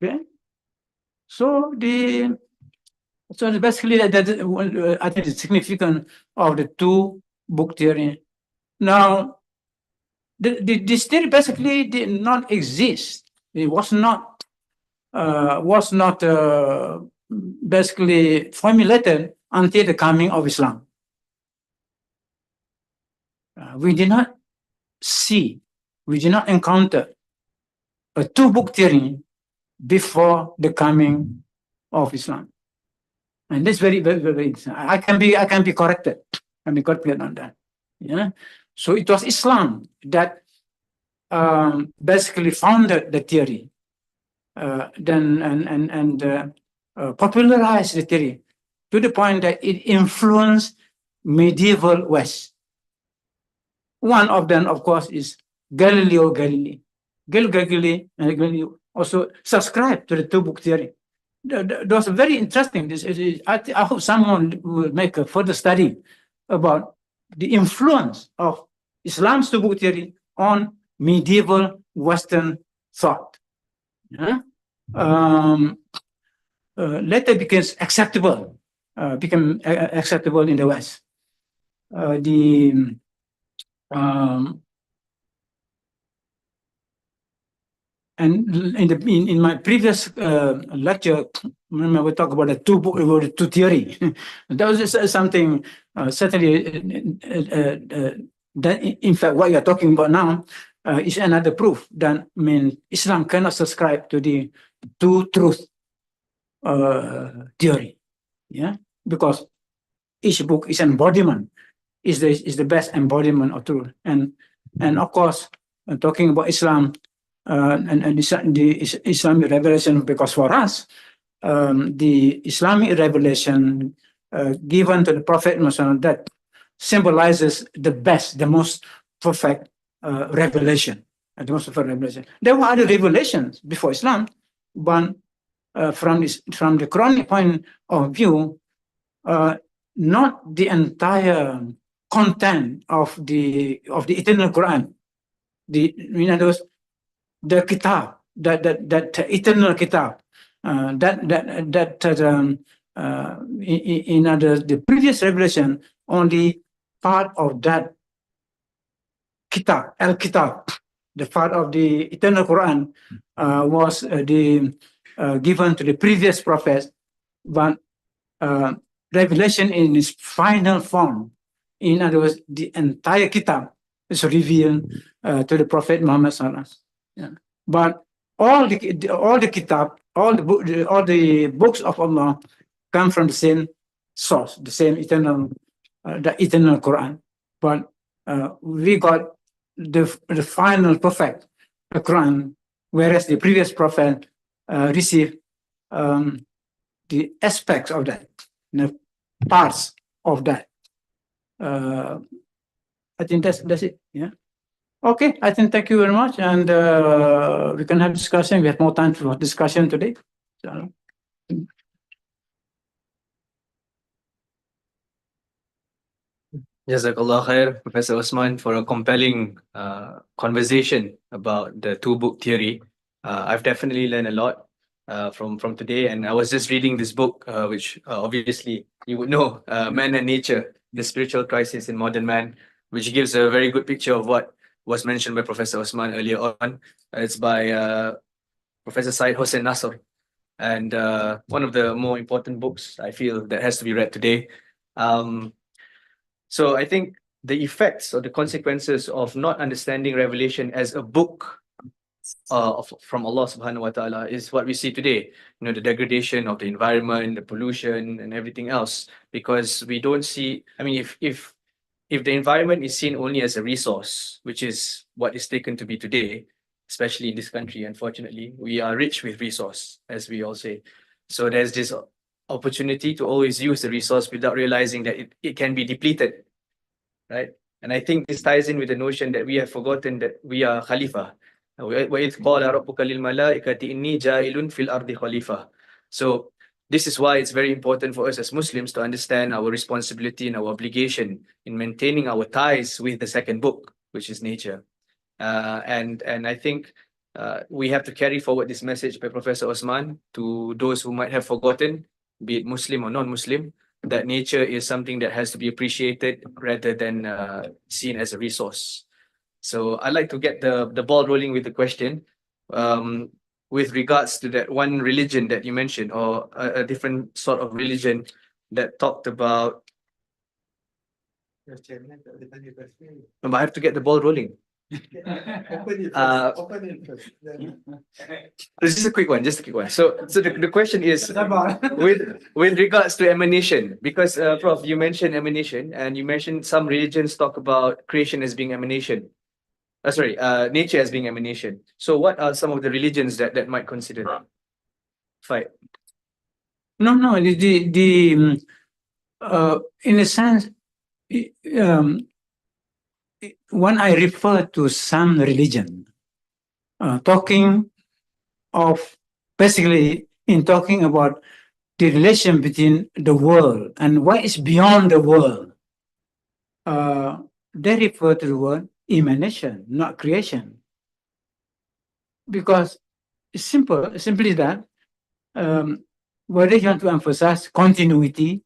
Okay, so basically that I think the significance of the two book theory. Now, this theory basically did not exist. It was not basically formulated until the coming of Islam. We did not encounter a two-book theory before the coming of Islam, and that's very, very, very interesting. I can be corrected. Can be corrected on that. Yeah. So it was Islam that basically founded the theory, popularized the theory to the point that it influenced medieval West. One of them, of course, is Galileo Galilei. Galileo also subscribed to the two-book theory. That was very interesting. I hope someone will make a further study about the influence of Islam's two-book theory on medieval Western thought. Yeah? Later became acceptable in the West. And in my previous lecture, remember we talked about the two theory. That was something certainly that in fact what you are talking about now is another proof that Islam cannot subscribe to the two truth theory. Yeah, because each book is an embodiment, is the best embodiment of truth. And of course, talking about Islam and the Islamic revelation, because for us, the Islamic revelation given to the Prophet Muhammad that symbolizes the best, the most perfect revelation. The most perfect revelation. There were other revelations before Islam, but from the Quranic point of view, not the entire content of the eternal Quran. In other words, the kitab, that eternal kitab, in other the previous revelation, only part of that kitab, al-kitab, the part of the eternal Quran was given to the previous prophets, but revelation in its final form, in other words, the entire kitab is revealed to the Prophet Muhammad sallallahu alaihi wasallam. Yeah. But all the kitab, all the books of Allah come from the same source, the same eternal Quran. But we got the final perfect Quran, whereas the previous prophet received the aspects of that, the parts of that. I think that's it. Yeah. Okay, I think thank you very much, and we can have discussion. We have more time for discussion today. So. Jazakallah khair, Professor Osman, for a compelling conversation about the two-book theory. I've definitely learned a lot from today, and I was just reading this book, which obviously you would know, Man and Nature, the Spiritual Crisis in Modern Man, which gives a very good picture of what was mentioned by Professor Osman earlier on. It's by Professor Syed Hossein Nasr, and one of the more important books I feel that has to be read today. So I think the effects or the consequences of not understanding Revelation as a book from Allah subhanahu wa ta'ala is what we see today, the degradation of the environment, the pollution and everything else, because we don't see, if the environment is seen only as a resource, which is what is taken to be today, especially in this country, unfortunately, we are rich with resource, as we all say. So there's this opportunity to always use the resource without realizing that it can be depleted, right? And I think this ties in with the notion that we have forgotten that we are Khalifa. وَإِذْ قَالَ رَبُّكَ لِلْمَلَائِكَةِ إِنِّي جَاعِلٌ فِي الْأَرْضِ خَلِيفَةً. So this is why it's very important for us as Muslims to understand our responsibility and our obligation in maintaining our ties with the second book, which is nature. And I think we have to carry forward this message by Professor Osman to those who might have forgotten, be it Muslim or non-Muslim, that nature is something that has to be appreciated rather than seen as a resource. So I'd like to get the ball rolling with the question with regards to that one religion that you mentioned, or a different sort of religion that talked about. But I have to get the ball rolling. Open it first. This is a quick one, just a quick one. So the question is with regards to emanation, because Prof, you mentioned emanation, and you mentioned some religions talk about creation as being emanation. Nature as being emanation. So what are some of the religions that might consider that? Fight. No, in a sense, when I refer to some religion, talking of basically in talking about the relation between the world and what is beyond the world, they refer to the word emanation, not creation. Because it's simply that whether you want to emphasize continuity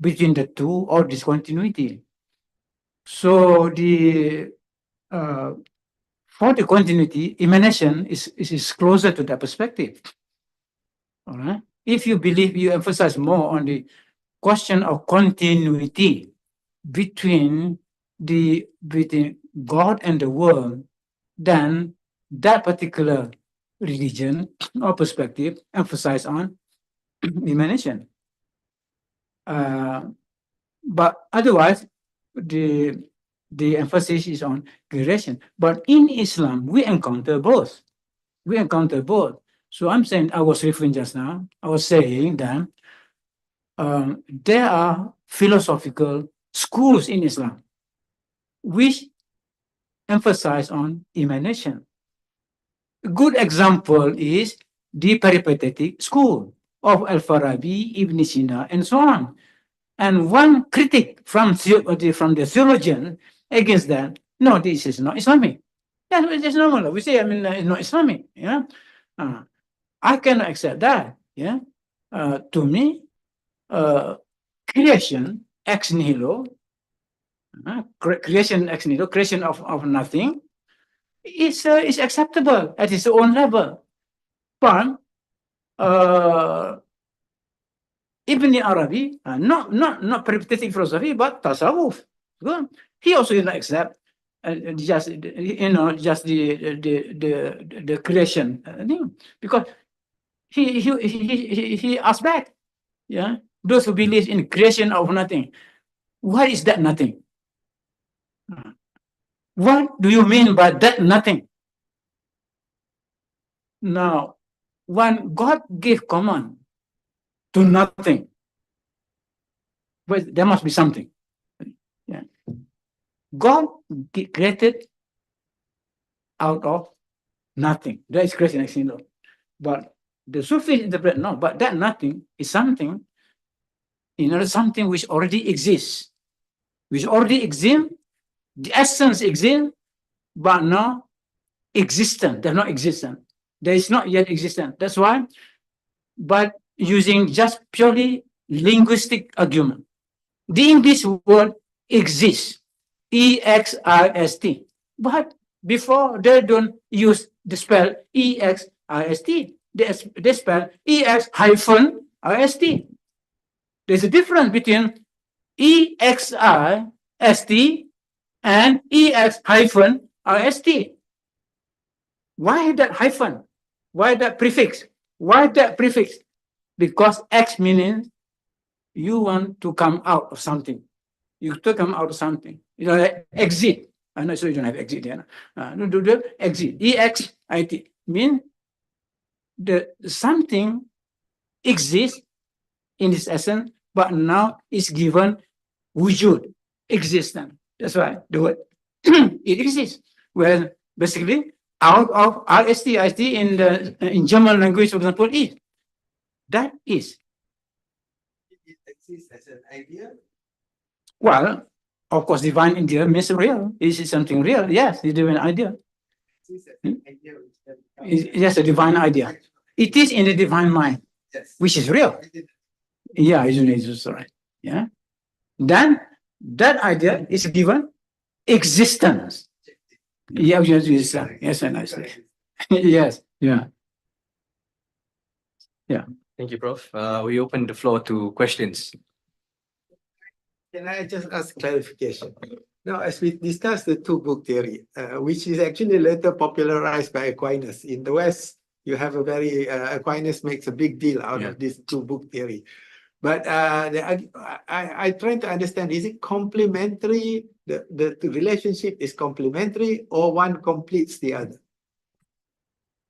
between the two or discontinuity. So for the continuity, emanation is closer to that perspective. All right. If you believe you emphasize more on the question of continuity between God and the world, then that particular religion or perspective emphasize on emanation. But otherwise, the emphasis is on creation. But in Islam, we encounter both. So I'm saying, I was referring just now, I was saying that there are philosophical schools in Islam which emphasize on emanation. A good example is the peripatetic school of Al-Farabi, Ibn Sina, and so on. And one critic from the theologian against that, no, this is not Islamic. Yeah, it's normal. We say, it's not Islamic. Yeah, I cannot accept that. Yeah, to me, creation ex nihilo, creation of nothing, is acceptable at its own level. But Ibn Arabi, not peripatetic philosophy, but tasawwuf. He also did not accept just the creation thing, because he asked back. Yeah, those who believe in creation of nothing, what is that nothing? What do you mean by that nothing? Now, when God gave command to nothing, but there must be something. Yeah. God created out of nothing. That is creation ex nihilo. But the Sufis interpret no, but that nothing is something, something which already exists. The essence exists, but not existent. They're not existent. There is not yet existent. That's why, but using just purely linguistic argument. The English word exists, E-X-I-S-T. But before, they don't use the spell E-X-I-S-T. They spell E-X-I-S-T. There's a difference between E-X-I-S-T and E-X-I-S-T. Why that hyphen? Why that prefix? Why that prefix? Because X meaning you want to come out of something. You to come out of something. You know, like exit. I'm not sure you don't have exit here. No, do the exit. EXIT mean the something exists in this essence, but now it's given wujud, existence. That's why the word it exists. Well, basically, out of RST in German language, for example, is that is. It exists as an idea. Well, of course, divine idea means real. Is it something real? Yes, the divine idea. Exists as an idea which can become- Yes, a divine idea. It is in the divine mind, Yes. which is real. Yeah, isn't it? It's right. Yeah. Then that idea is given existence. Yeah, yes, yes, yes, and I say. Yes, yeah. Thank you, Prof. We open the floor to questions. Can I just ask clarification? Now, as we discussed the two-book theory, which is actually later popularized by Aquinas. In the West, you have a very, Aquinas makes a big deal out of this two-book theory. But I try to understand, is it complementary? The relationship is complementary or one completes the other?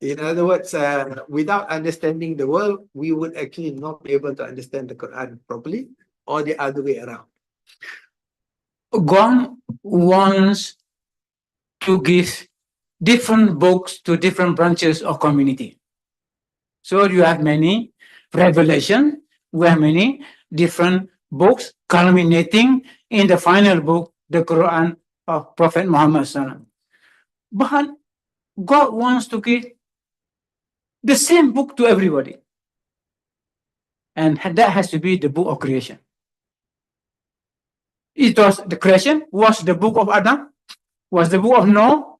In other words, without understanding the world, we would actually not be able to understand the Quran properly, or the other way around. God wants to give different books to different branches of community. So you have many revelation, we have many different books culminating in the final book, the Quran of Prophet Muhammad SAW. But God wants to give the same book to everybody. And that has to be the book of creation. It was the creation, was the book of Adam, was the book of Noah,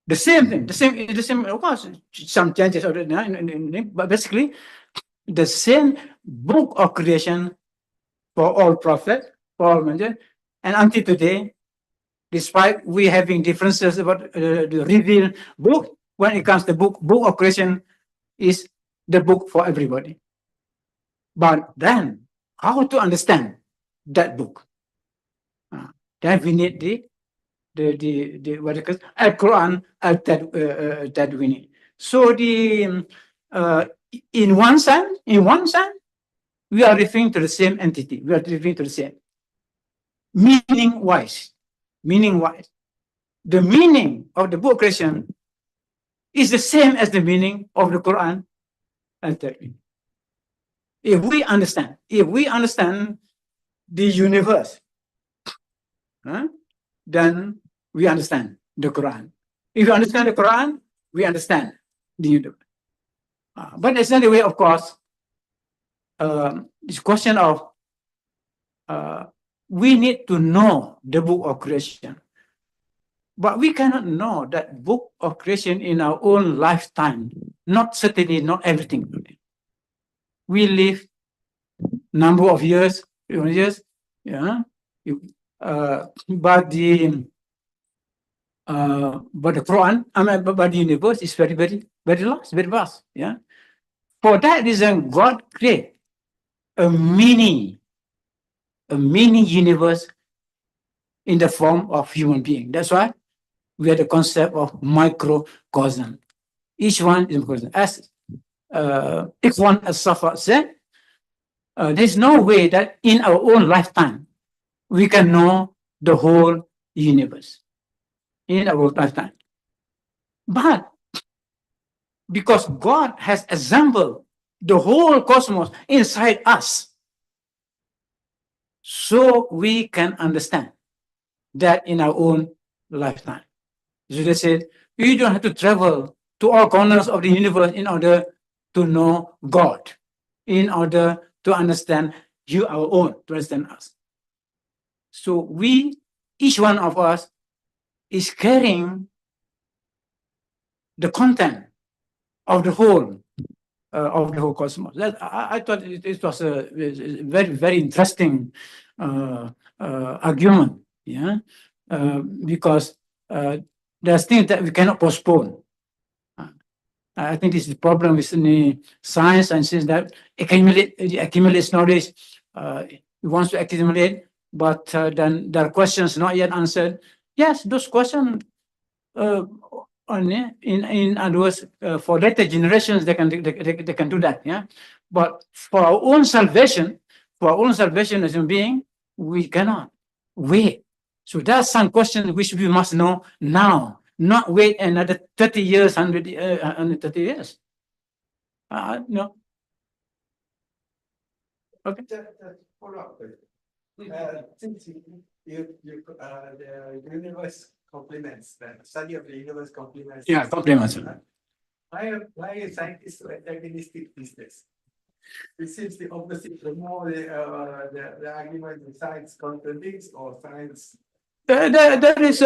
the same thing, the same, of course, some changes, but basically the same book of creation for all prophets, for all men, and until today, despite we having differences about the revealed book, when it comes to book of creation is the book for everybody. But then, how to understand that book? Then we need the what it is Al-Quran that we need. So the in one sense, we are referring to the same entity. We are referring to the same meaning-wise. The meaning of the book of creation is the same as the meaning of the Quran and Tawhid. If we understand the universe, then we understand the Quran. If you understand the Quran, we understand the universe. But it's another way, of course, this question of we need to know the book of creation. But we cannot know that book of creation in our own lifetime. Certainly not everything. We live number of years, yeah. But the Quran, but the universe is very, very, very large, very vast. Yeah. For that reason, God created a mini universe in the form of human being. That's why we have the concept of microcosm. Each one is a microcosm. As Ikhwan as-Safa said, there's no way that in our own lifetime we can know the whole universe in our lifetime. But because God has assembled the whole cosmos inside us, so we can understand that in our own lifetime. So they said, you don't have to travel to all corners of the universe in order to know God, in order to understand you, our own, to understand us. So each one of us is carrying the content of the whole cosmos. I thought it was a very, very interesting argument, yeah, because there's things that we cannot postpone. I think this is the problem with the science, and since that accumulates knowledge, it wants to accumulate, but then there are questions not yet answered. Yes, those questions, in other words, for later generations, they can do that. Yeah, but for our own salvation, as a being, we cannot wait. So there's some questions which we must know now, not wait another 30 years, 130 years. No. Okay. Just follow up. Since the universe complements, the study of the universe complements. Yeah, complements. Why is scientists so antagonistic these days? It seems the opposite. The more the argument in science contradicts, or science. There is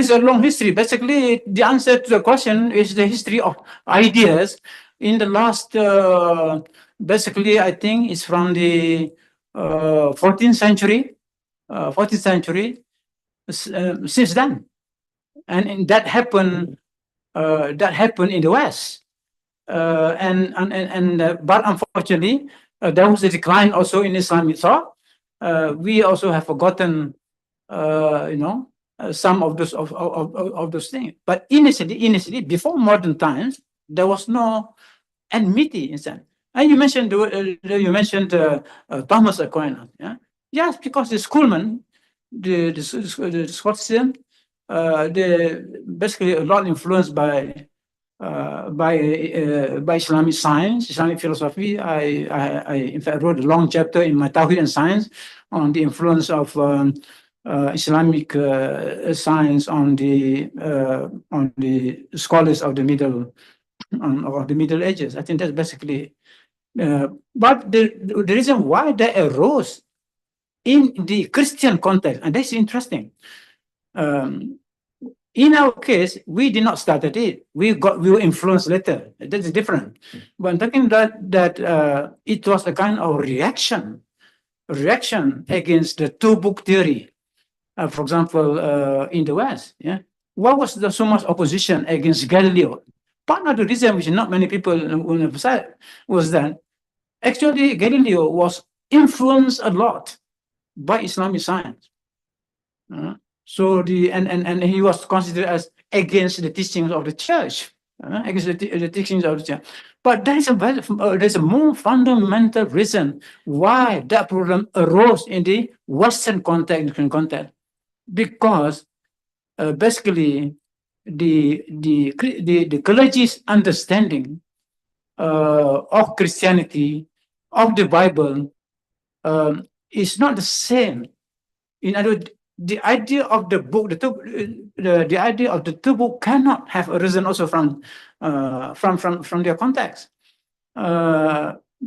a long history. Basically, the answer to the question is the history of ideas in the last. Basically, I think it's from the 14th century. 14th century. Since then, and that happened. That happened in the West, but unfortunately, there was a decline also in Islamic thought. We also have forgotten. Some of those things. But initially, before modern times, there was no enmity in that. And you mentioned Thomas Aquinas. Yeah, yes, because the schoolmen, the Scotsman, they basically a lot influenced by Islamic science, Islamic philosophy. I in fact wrote a long chapter in my Tawhid and Science on the influence of Islamic science on the scholars of the Middle Ages. I think that's basically. But the reason why they arose in the Christian context, and that's interesting. In our case, we did not start at it. We were influenced later. That's different. But I'm talking that it was a kind of reaction against the two-book theory. For example, in the West, yeah, what was so much opposition against Galileo? Part of the reason, which not many people will emphasize, was that actually Galileo was influenced a lot by Islamic science. So and he was considered as against the teachings of the church, against the teachings of the church. But there's a more fundamental reason why that problem arose in the Western context, because basically the clergy's understanding of Christianity, of the Bible, is not the same. In other words, the idea of the book, the idea of the two book cannot have arisen also from their context,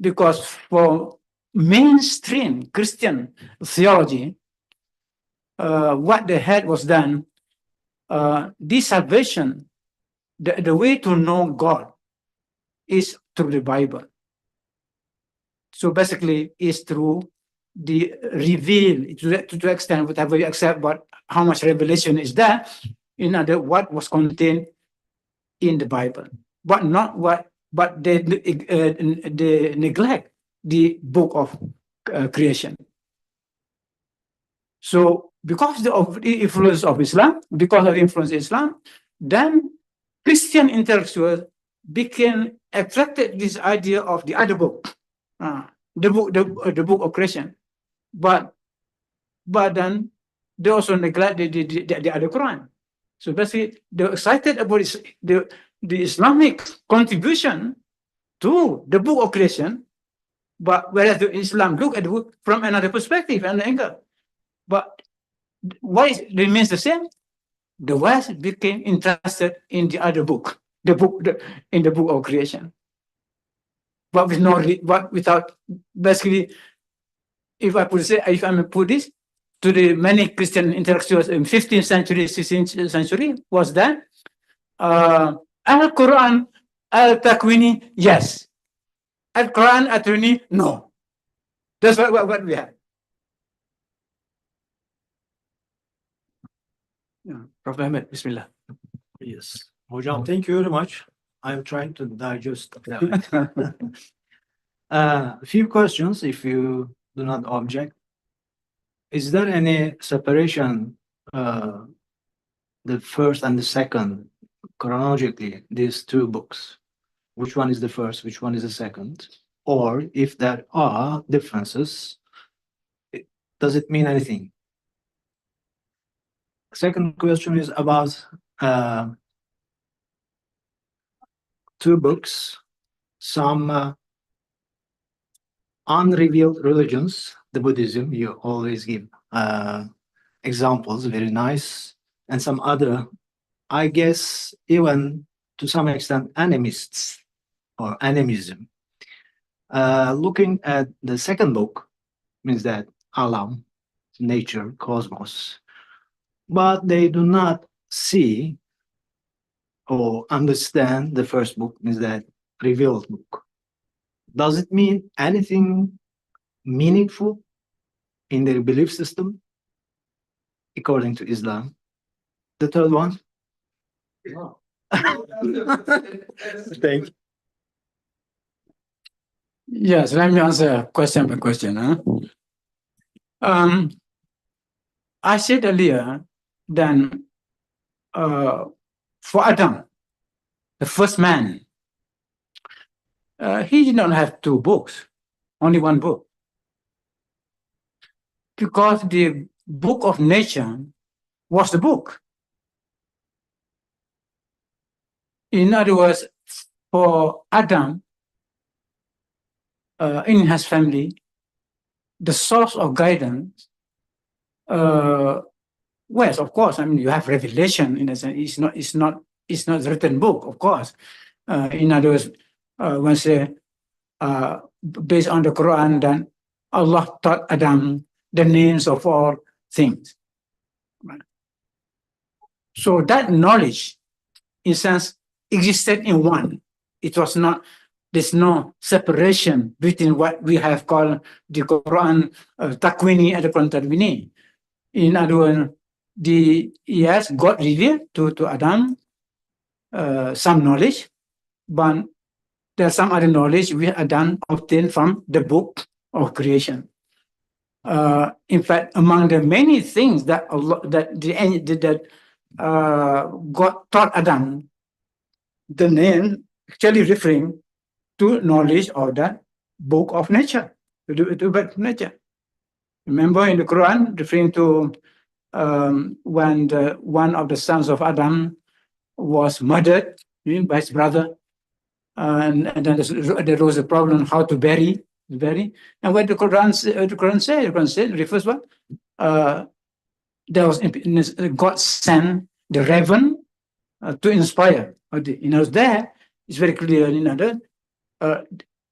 because for mainstream Christian theology, what they had was done. This salvation, the way to know God, is through the Bible. So basically, is through the reveal, to the extent whatever you accept, but how much revelation is there in other what was contained in the Bible, but not what, but they neglect the book of creation. So because of the influence of Islam, then Christian intellectuals became attracted to this idea of the other book, the book of creation. But then they also neglect the other Quran. So basically, they're excited about the Islamic contribution to the book of creation, but whereas the Islam look at the book from another perspective and angle. But why it remains the same? The West became interested in the other book, in the book of creation. But without basically, if I put this to the many Christian intellectuals in 15th century, 16th century, was that Al-Quran, Al-Takwini, yes. Al-Quran, Al-Takwini, no. That's what we have. Prof. Ahmed, Bismillah. Yes. Hojam, thank you very much. I'm trying to digest that. A few questions, if you do not object. Is there any separation, the first and the second, chronologically, these two books? Which one is the first, which one is the second? Or if there are differences, does it mean anything? Second question is about two books, some unrevealed religions, the Buddhism, you always give examples, very nice, and some other, I guess, even to some extent, animists or animism. Looking at the second book, means that alam, nature, cosmos, but they do not see or understand the first book, means that revealed book. Does it mean anything meaningful in their belief system according to Islam? The third one? Thank you. Yes, let me answer question by question. I said earlier that for Adam, the first man, he did not have two books, only one book. Because the book of nature was the book. In other words, for Adam, in his family, the source of guidance was, of course, I mean, you have revelation in a sense. It's not a written book, of course. In other words, when say based on the Quran, then Allah taught Adam the names of all things. So that knowledge, in a sense, existed in one. It was not. There's no separation between what we have called the Quran Takwini and the Quran Tadwini. In other words, yes, God revealed to Adam some knowledge, but there's some other knowledge which Adam obtained from the book of creation. In fact, among the many things that God taught Adam, the name actually referring to knowledge of that book of nature, to book of nature. Remember in the Quran, referring to when one of the sons of Adam was murdered by his brother, and then there was a problem how to bury. And what the Quran said, refers what? There was God sent the raven to inspire. There it's very clear.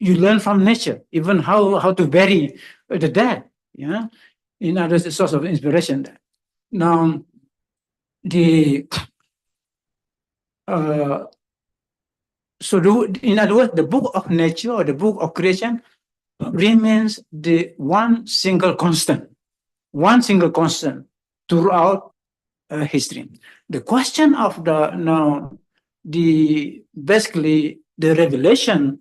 You learn from nature, even how to bury the dead. Yeah, in other words, the source of inspiration. Now, in other words, the book of nature or the book of creation remains the one single constant throughout history. The question of basically the revelation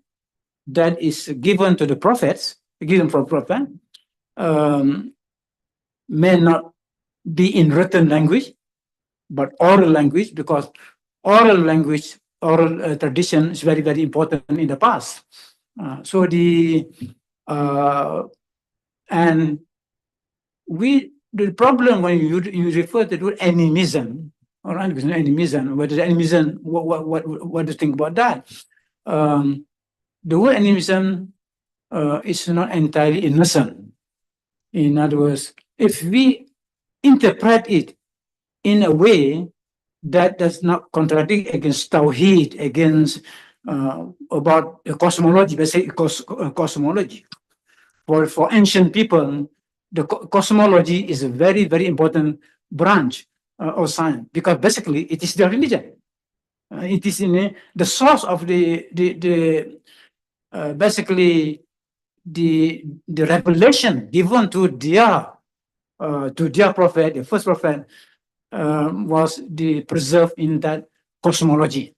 that is given to the prophets, given from prophet, may not be in written language, but oral language, because oral tradition is very, very important in the past. The problem when you refer to the word animism, or animism, what is animism? What do you think about that? The word animism is not entirely innocent. In other words, if we interpret it in a way that does not contradict against Tawhid, against about cosmology, basically cosmology. For ancient people, the cosmology is a very, very important branch of science, because basically it is their religion. It is in the source of basically the revelation given to their prophet, the first prophet, was preserved in that cosmology.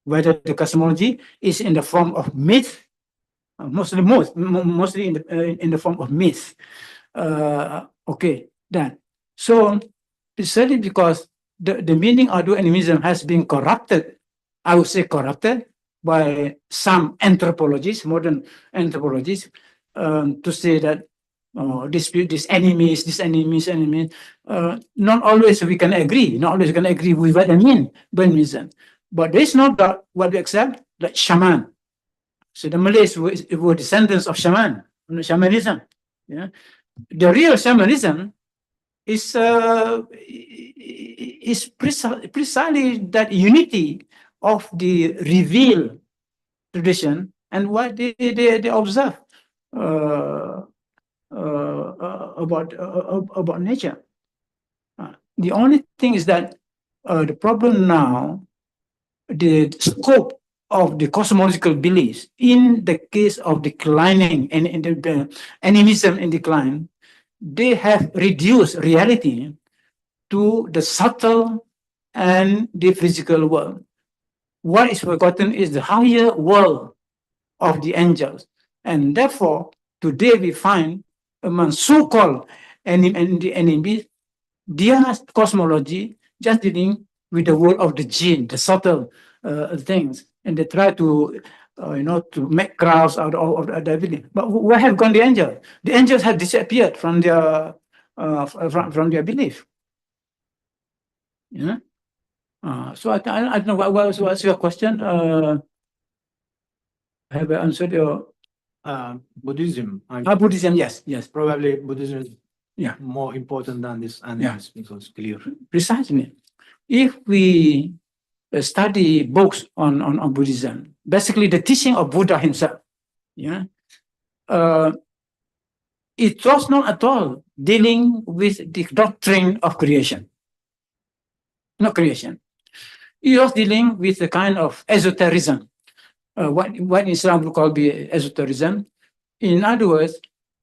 whether the cosmology is in the form of myth, mostly in the form of myth. Okay, then. So it's certainly because the meaning of dual animism has been corrupted, I would say corrupted, by some anthropologists, modern anthropologists, to say that this enemies. Not always we can agree. Not always we can agree with what I mean by animism. But there is no doubt what we accept, like shaman. So the Malays were descendants of shamanism. Yeah, the real shamanism is precisely that unity of the revealed tradition and what they observe about nature. The only thing is that the problem now, the scope of the cosmological beliefs in the case of declining and in the animism in decline, they have reduced reality to the subtle and the physical world. What is forgotten is the higher world of the angels. And therefore, today we find among so-called enemies, their cosmology just dealing with the world of the jinn, the subtle things. And they try to, to make crowds out of their belief. But where have gone the angels? The angels have disappeared from their belief. Yeah. So I don't know what's your question. Have I answered your? Buddhism. Buddhism, yes. Probably Buddhism is Yeah. more important than this animism because clear. Precisely. If we study books on Buddhism, basically the teaching of Buddha himself, yeah, it was not at all dealing with the doctrine of creation. Not creation. It was dealing with a kind of esotericism, what Islam would call be esotericism. In other words,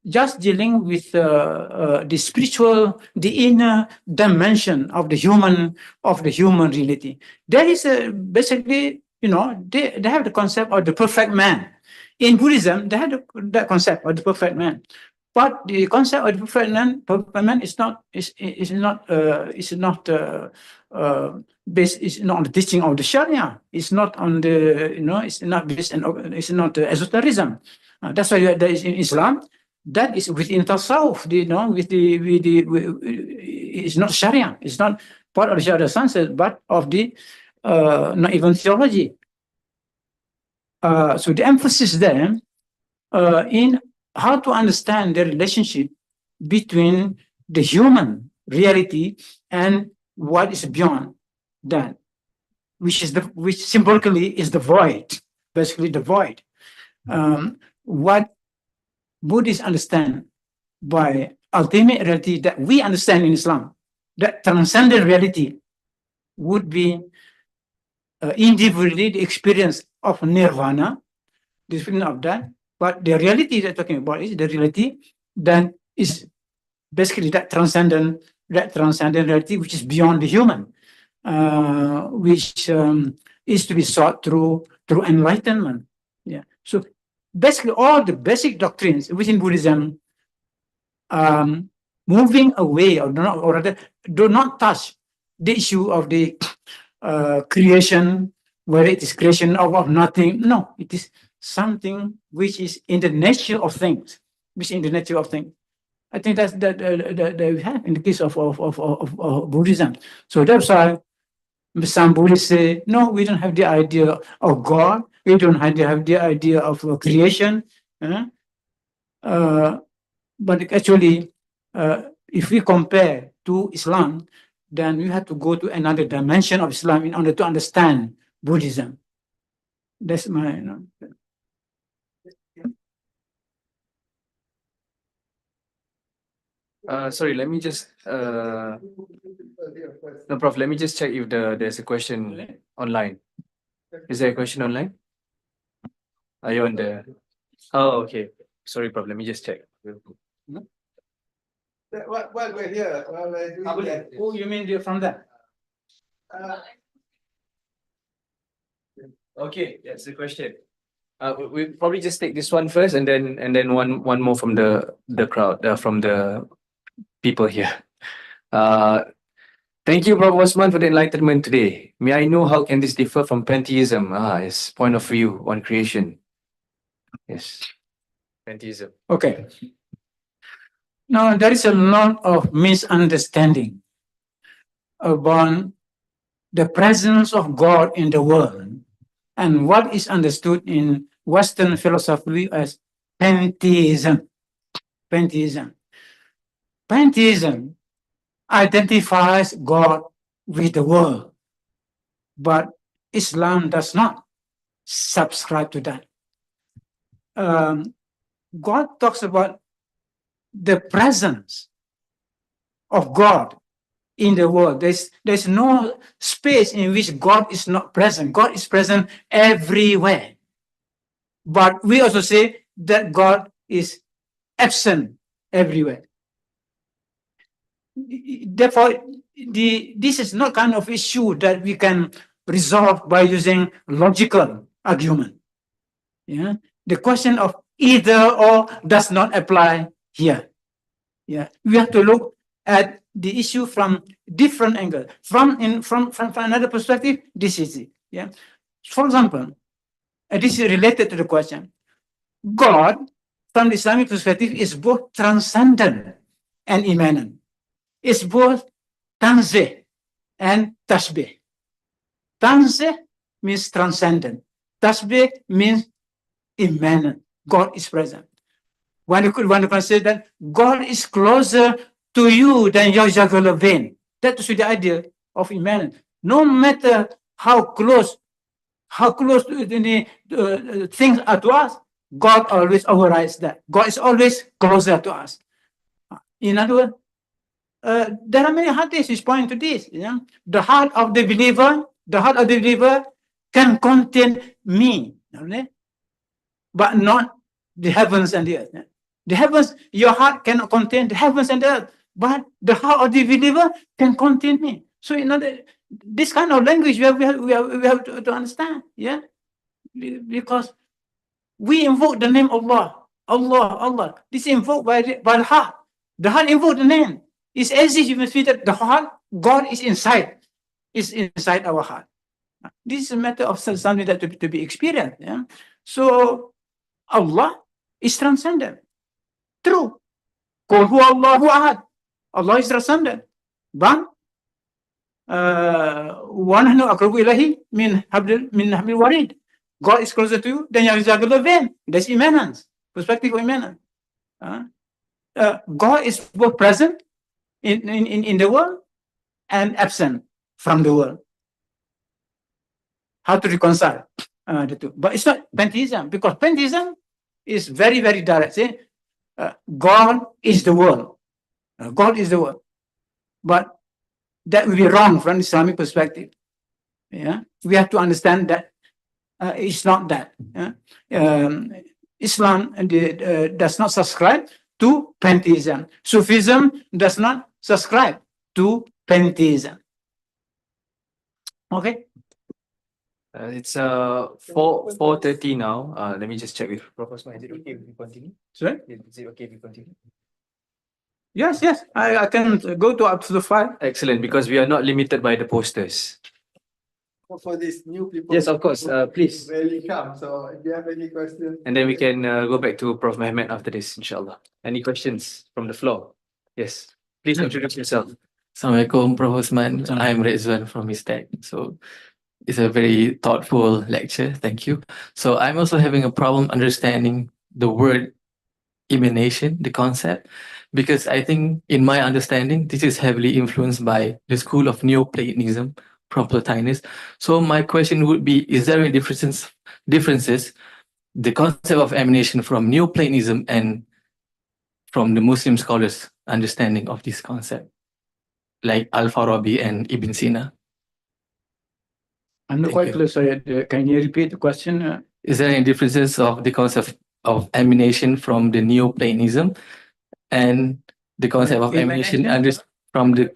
just dealing with the spiritual, the inner dimension of the human reality. There is basically, they have the concept of the perfect man. In Buddhism, they have that concept of the perfect man. But the concept of the perfect man is not based, is not on the teaching of the Sharia. It's not on the, it's not based on, it's not esotericism. That's why there is in Islam. That is within Tasawwuf, it's not Sharia. It's not part of the Sharia sciences, but of the not even theology. So the emphasis there in how to understand the relationship between the human reality and what is beyond that, which symbolically is the void, basically the void. What Buddhists understand by ultimate reality that we understand in Islam, that transcendent reality would be individually the experience of nirvana, the experience of that. But the reality they're talking about is the reality that is basically that transcendent reality which is beyond the human, which is to be sought through enlightenment. Yeah. So basically, all the basic doctrines within Buddhism, moving away or rather do not touch the issue of the creation, whether it is creation of nothing. No, it is something which is in the nature of things. I think that's that we have in the case of Buddhism. So that's why some Buddhists say, no, we don't have the idea of God. We don't have the idea of creation. But actually, if we compare to Islam, then we have to go to another dimension of Islam in order to understand Buddhism. That's my. Sorry, let me just no, Prof, let me just check if there's a question online. Is there a question online? Are you on the? Oh, okay. Sorry, Prof, let me just check. While we're here, while we're doing that, Oh, you mean from that? Okay, that's the question. We probably just take this one first, and then one more from the crowd, from the people here. Thank you, Prof. Osman, for the enlightenment today. May I know how can this differ from pantheism? His point of view on creation. Yes, pantheism. Okay. Now, there is a lot of misunderstanding about the presence of God in the world and what is understood in Western philosophy as pantheism. Pantheism. Pantheism identifies God with the world, but Islam does not subscribe to that. God talks about the presence of God in the world. There's no space in which God is not present. God is present everywhere. But we also say that God is absent everywhere. Therefore, this is not kind of issue that we can resolve by using logical argument. Yeah, the question of either or does not apply here. Yeah, we have to look at the issue from different angle. From another perspective, this is it. Yeah, for example, this is related to the question. God, from the Islamic perspective, is both transcendent and immanent. It's both tanzih and tashbih. Tanzih means transcendent. Tashbih means immanent. God is present. One can say that God is closer to you than your jugular vein. That is the idea of immanent. No matter how close the things are to us, God always overrides that. God is always closer to us. In other words, there are many hadiths which point to this. Yeah? The heart of the believer can contain me, but not the heavens and the earth. The heavens, your heart cannot contain the heavens and the earth, but the heart of the believer can contain me. So, this kind of language we have to understand, yeah, because we invoke the name Allah, Allah. This is invoked by the heart. The heart invoke the name. It's as if you must feel that the heart, God is inside our heart. This is a matter of something that to be experienced. Yeah? So Allah is transcendent. True. Qul huwa Allahu ahad. Allah is transcendent. But wa nahnu aqrabu ilahi min hablil warid. God is closer to you than your jugular vein. That's immanence. Perspective of immanence. God is both present in the world and absent from the world. How to reconcile the two? But it's not pantheism, because pantheism is very, very direct. Say, God is the world. God is the world. But that will be wrong from Islamic perspective. Yeah, we have to understand that it's not that. Islam does not subscribe to pantheism. Sufism does not subscribe to pantheism. Okay. It's 4:30 now. Let me just check with Professor. Is it okay if we continue? Sorry? Is it okay if we continue? Yes. I can go to up to the 5. Excellent, because we are not limited by the posters. For these new people. Yes, of course. Please. Rarely come. So if you have any questions. And then we can go back to Prof. Mehmet after this, inshallah. Any questions from the floor? Yes. Please introduce yourself. Assalamualaikum, Prof. Osman. I'm Rizwan from ISTAC. So it's a very thoughtful lecture. Thank you. So I'm also having a problem understanding the word emanation, the concept, because I think in my understanding, this is heavily influenced by the school of Neoplatonism from Plotinus. So my question would be, is there any differences, the concept of emanation from Neoplatonism and from the Muslim scholars' understanding of this concept, like Al-Farabi and Ibn Sina? I'm not quite clear. Sorry, can you repeat the question? Is there any differences of the concept of emanation from the Neoplatonism and the concept of emanation from the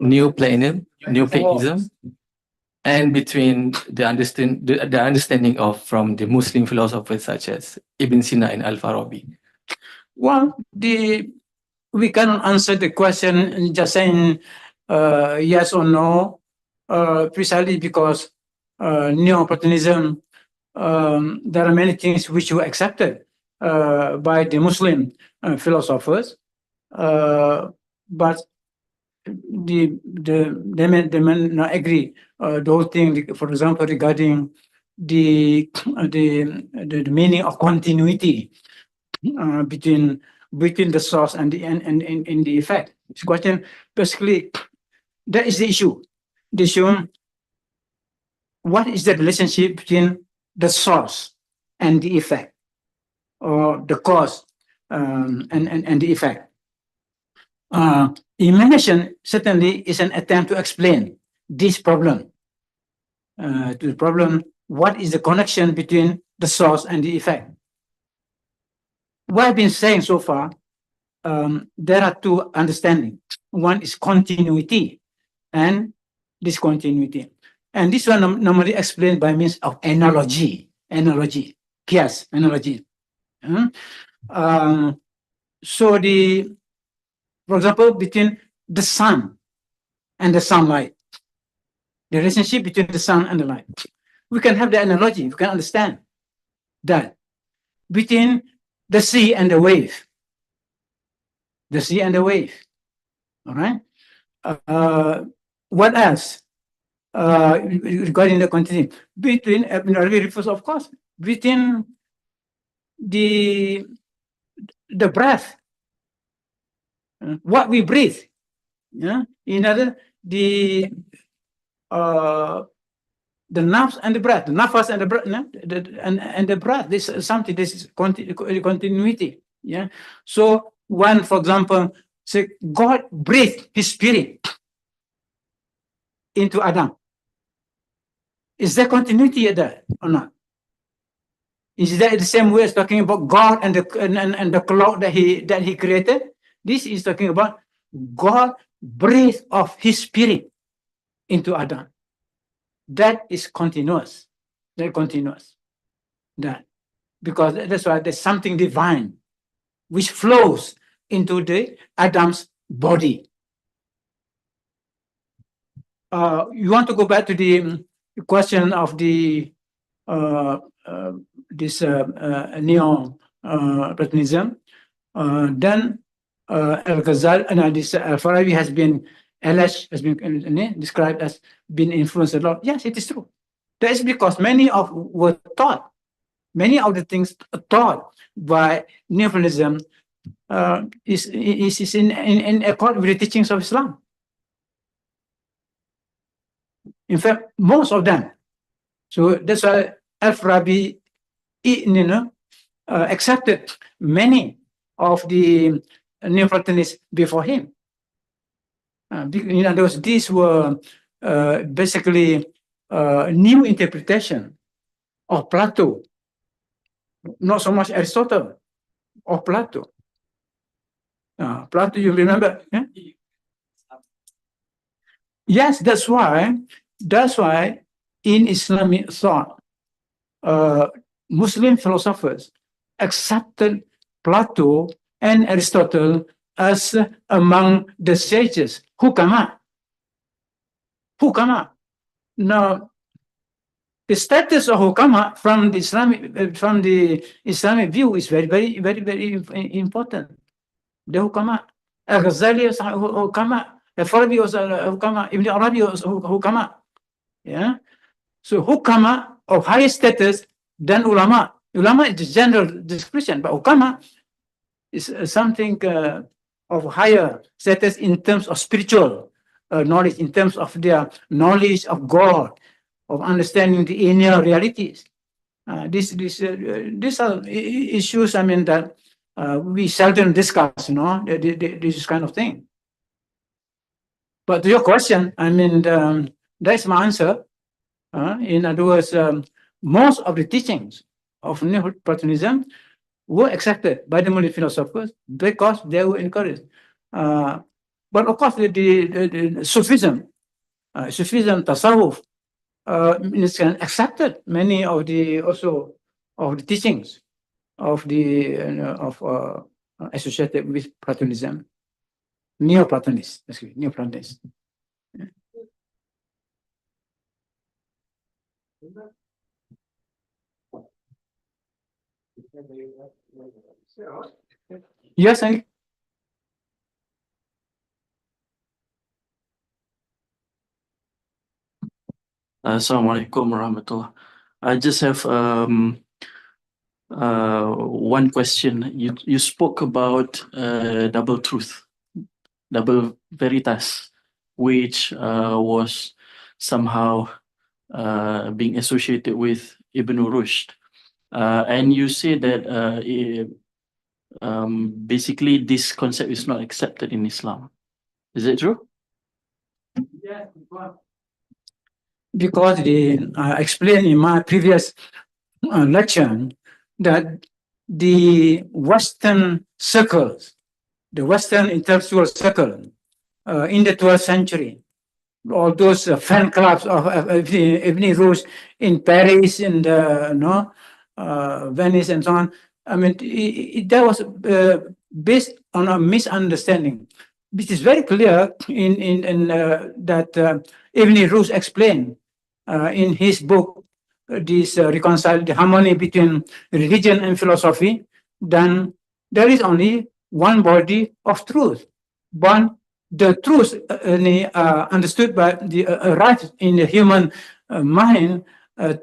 Neoplatonism? and between the understanding of from the Muslim philosophers such as Ibn Sina and Al-Farabi? Well, we cannot answer the question just saying yes or no, precisely because Neo-Platonism, there are many things which were accepted by the Muslim philosophers, but they may not agree. The whole thing, for example, regarding the meaning of continuity between the source and the effect. This question, basically, that is the issue. The issue, what is the relationship between the source and the effect, or the cause and the effect? Emanation certainly is an attempt to explain this problem. To the problem, what is the connection between the source and the effect? What I've been saying so far, there are two understandings. One is continuity and discontinuity. And this one normally explained by means of analogy, kias, analogy. So for example, between the sun and the sunlight, the relationship between the sun and the light, we can have the analogy, we can understand that. Between the sea and the wave, all right? What else? Regarding the continuity, between, of course, between the breath, what we breathe, yeah. In other, the nerves and the breath, the nafas and the breath, and the breath. This is something. This is continuity. Yeah. So one, for example, say God breathed His Spirit into Adam. Is there continuity there or not? Is that the same way as talking about God and the cloud that He created? This is talking about God breathed of His Spirit into Adam. That is continuous. Because that's why there's something divine which flows into the Adam's body. You want to go back to the question of the this Neo-Platonism, then Al-Ghazali and this Al-Farabi has been alleged, has been described as being influenced a lot. Yes, it is true. That is because many of the things taught by Neo-Platonism is in accord with the teachings of Islam. In fact, most of them. So that's why Al-Farabi, accepted many of the Neo-Platonists before him. In other words, these were basically new interpretation of Plato, not so much Aristotle, of Plato. Plato, you remember? Yeah? Yes, that's why in Islamic thought, Muslim philosophers accepted Plato and Aristotle as among the sages, hukama. Now, the status of hukama from the Islamic view is very, very, very, very important. The hukama, Al-Ghazali was hukama, Al-Farabi was hukama, Ibn Arabi was hukama. Yeah. So hukama of higher status than ulama. Ulama is the general description, but hukama is something of higher status in terms of spiritual knowledge, in terms of their knowledge of God, of understanding the inner realities. These are issues, I mean, that we seldom discuss, this kind of thing. But to your question, I mean, that's my answer. In other words, most of the teachings of Neo-Platonism were accepted by the Muslim philosophers because they were encouraged. But of course, the Sufism, tasawwuf, accepted many of the teachings of the associated with Platonism, Neoplatonists. Neoplatonists. Yes, and Assalamualaikum warahmatullah. I just have one question. You spoke about double truth, double veritas, which was somehow being associated with Ibn Rushd, and you say that basically this concept is not accepted in Islam. Is it true? yes, because I explained in my previous lecture that the Western circles, the Western intellectual circle in the 12th century, all those fan clubs of Ibn Rushd in Paris and Venice and so on. I mean, that was based on a misunderstanding, which is very clear in that Ibn Rushd explained in his book, this reconcile the harmony between religion and philosophy. Then there is only one body of truth, one. The truth understood by the arrived in the human mind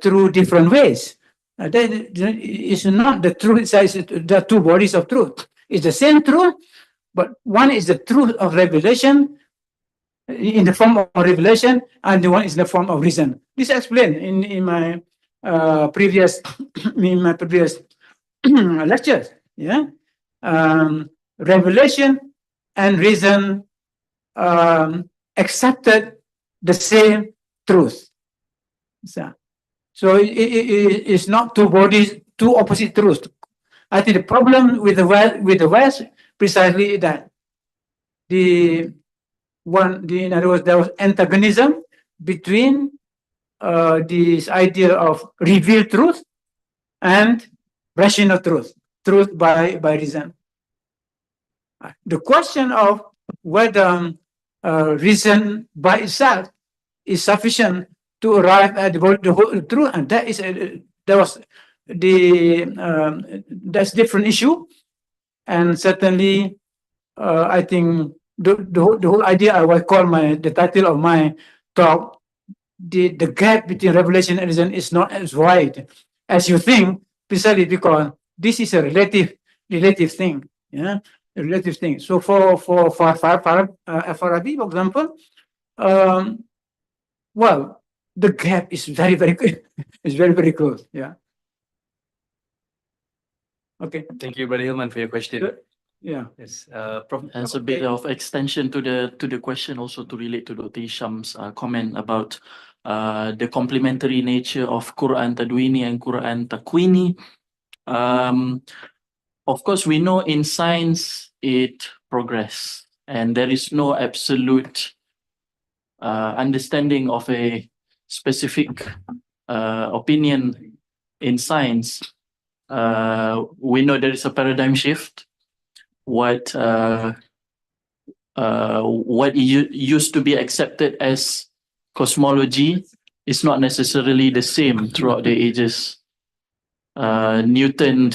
through different ways. That is not the truth. The two bodies of truth. It's the same truth, but one is the truth of revelation in the form of revelation, and the one is in the form of reason. This I explained in my previous lectures. Yeah, revelation and reason accepted the same truth. So it's not two bodies, two opposite truths. I think the problem with the West precisely that in other words, there was antagonism between this idea of revealed truth and rational truth, truth by reason. The question of whether reason by itself is sufficient to arrive at the whole truth, and that's different issue, and certainly I think the whole idea I will call the title of my talk, the gap between revelation and reason is not as wide as you think, precisely because this is a relative thing. Yeah. A relative thing. So for Al-Farabi, for example, well, the gap is very very close. Yeah. Okay. Thank you, Brother Hilman, for your question. Yeah. Yes. As a bit of extension to the question, also to relate to Dr. Hisham's comment about the complementary nature of Quran Tadwini and Quran Takwini. Of course, we know in science it progress, and there is no absolute understanding of a specific opinion in science. We know there is a paradigm shift. What used to be accepted as cosmology is not necessarily the same throughout the ages. Newton,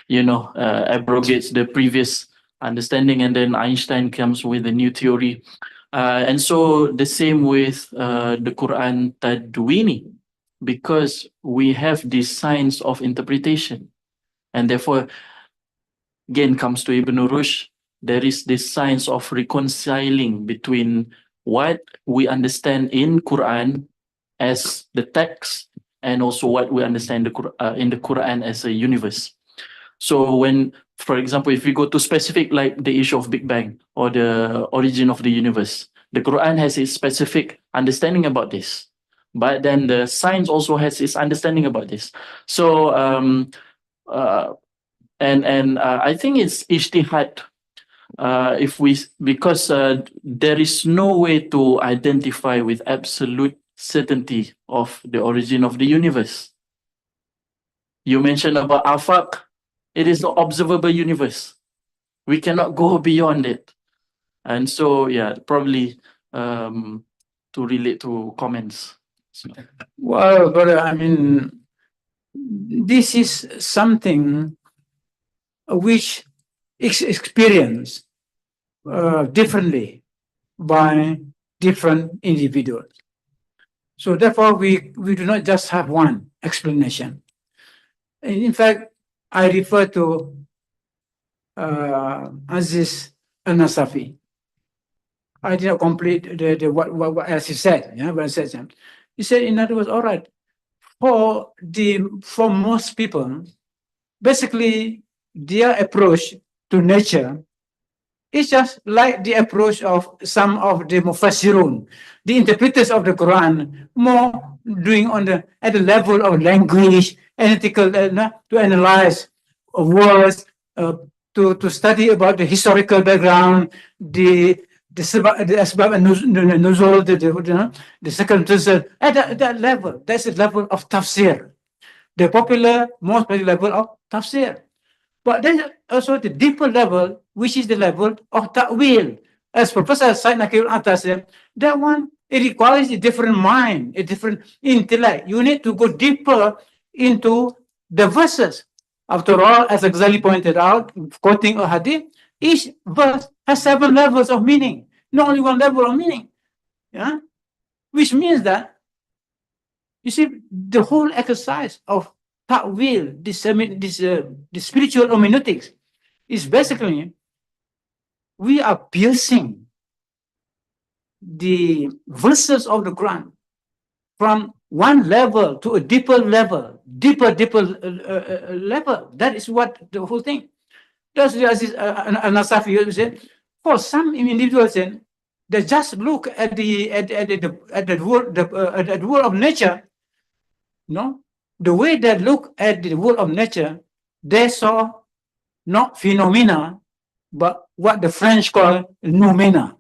abrogates the previous understanding, and then Einstein comes with a new theory. And so the same with the Quran Tadwini, because we have this science of interpretation, and therefore, again, comes to Ibn Rushd, there is this science of reconciling between what we understand in Quran as the text and also what we understand in the Quran as a universe. So when, for example, if we go to specific, like the issue of Big Bang or the origin of the universe, the Quran has its specific understanding about this, but then the science also has its understanding about this. So I think it's ijtihad. Because there is no way to identify with absolute certainty of the origin of the universe. You mentioned about afaq. It is the observable universe. We cannot go beyond it. And so, yeah, probably to relate to comments. So, Well, brother, I mean, this is something which is experienced differently by different individuals. So therefore, we do not just have one explanation. In fact, I refer to Aziz Al-Nasafi. I did not complete what else he said. Yeah, but I said, he said, in other words, all right, for most people, basically their approach to nature is just like the approach of some of the Mufassirun, the interpreters of the Quran, more doing at the level of language, analytical, to analyze words, to study about the historical background, the asbab and nuzul, the circumstances, at that level. That's the level of tafsir, the most popular level of tafsir. But there's also the deeper level, which is the level of ta'wil. As Professor Said Nakir Atas said, that one, it requires a different mind, a different intellect. You need to go deeper into the verses. After all, as Ghazali pointed out, quoting a hadith, each verse has 7 levels of meaning, not only 1 level of meaning. Yeah? Which means that, you see, the whole exercise of ta'wil, this spiritual hermeneutics, is basically, we are piercing the verses of the Quran from one level to a deeper level, deeper level. That is what the whole thing. That's Al-Nasafi said. For some individuals, they just look at the world of nature. No, the way they look at the world of nature, they saw not phenomena, but what the French call noumena.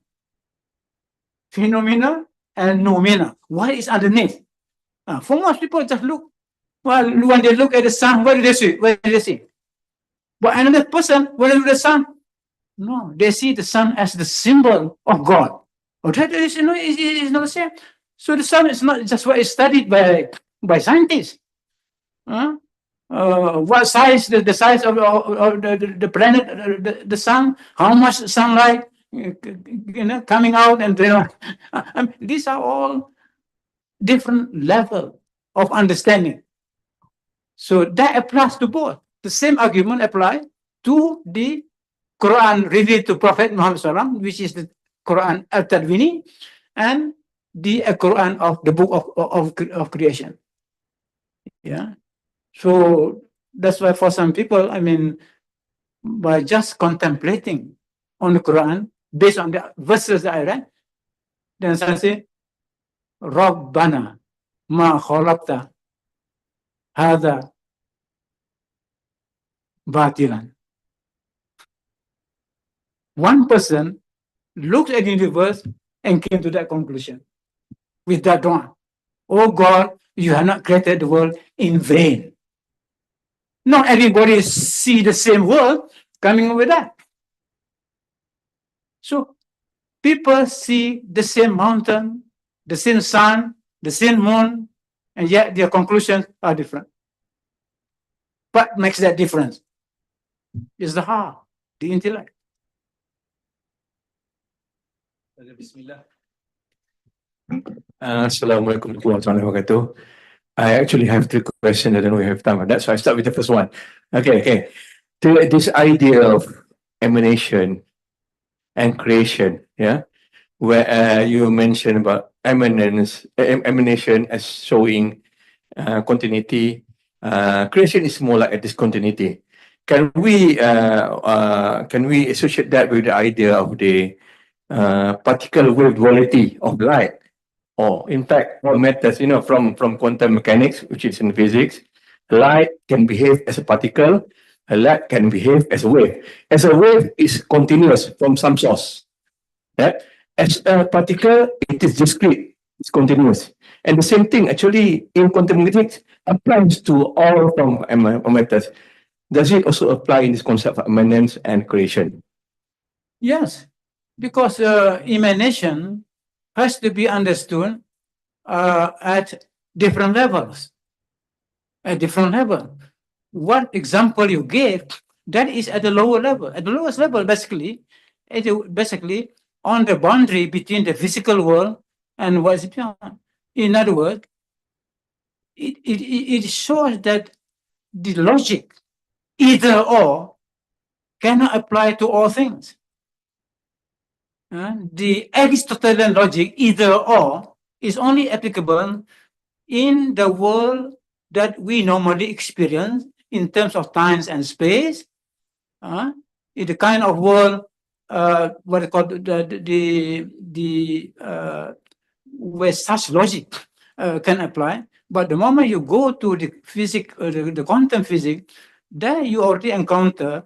Phenomena and noumena. What is underneath? For most people, just look. Well, when they look at the sun, what do they see? What do they see? But another person, when they look at the sun, no, they see the sun as the symbol of God. Or that is, it's not the same. So the sun is not just what is studied by scientists. What size, the size of the planet, the sun, how much sunlight coming out, and I mean, these are all different level of understanding. So that applies to both. The same argument applies to the Quran revealed to Prophet Muhammad SAW, which is the Quran al-Tadwini, and the Quran of the book of creation. Yeah. So that's why for some people, I mean, by just contemplating on the Quran, based on the verses that I read, then I say, Rabbana ma khalaqta hadha batilan. One person looked at the universe and came to that conclusion with that dua. Oh God, you have not created the world in vain. Not everybody see the same world coming over that. So people see the same mountain, the same sun, the same moon, and yet their conclusions are different. What makes that difference? Is the heart, the intellect. Bismillah. Assalamualaikum warahmatullahi wabarakatuh. I actually have 3 questions. I don't know if we have time. That's why I start with the first one. Okay. This idea of emanation and creation, yeah, where you mentioned about emanation as showing continuity. Creation is more like a discontinuity. Can we associate that with the idea of the particle wave duality of light? Or in fact, what matters, from quantum mechanics, which is in physics, light can behave as a particle, a light can behave as a wave. As a wave is continuous from some source. Yeah? As a particle, it is discrete. It's continuous. And the same thing actually in quantum mechanics applies to all form of matters. Does it also apply in this concept of immanence and creation? Yes, because emanation has to be understood at different levels. At different level. What example you gave, that is at the lower level. At the lowest level, basically, basically on the boundary between the physical world and what is beyond. In other words, it shows that the logic, either or, cannot apply to all things. The Aristotelian logic, either or, is only applicable in the world that we normally experience in terms of time and space, in the kind of world what is called where such logic can apply. But the moment you go to the physics, the quantum physics, there you already encounter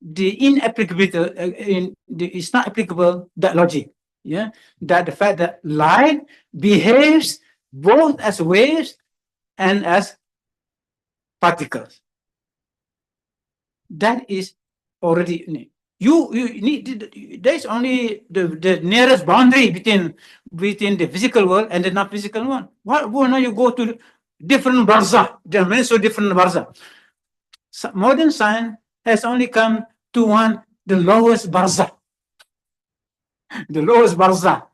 the inapplicability. It's not applicable, that logic. Yeah, that the fact that light behaves both as waves and as particles. That is already you need. There is only the nearest boundary between the physical world and the non-physical one. Well, now you go to different barzakh. There are many so different barzakh. So modern science has only come to the lowest barzakh. The lowest barzakh,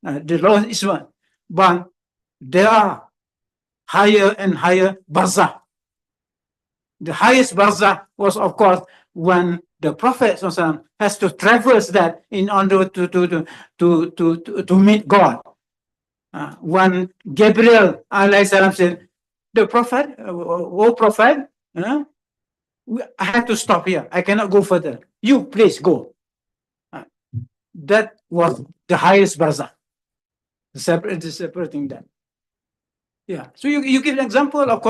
the lowest is one. But there are higher and higher barzakh. The highest barzakh was, of course, when the Prophet has to traverse that in order to meet God. When Gabriel said, "The Prophet, oh Prophet, I have to stop here. I cannot go further. You please go." That was the highest barzakh. Separating that. Yeah. So you give an example of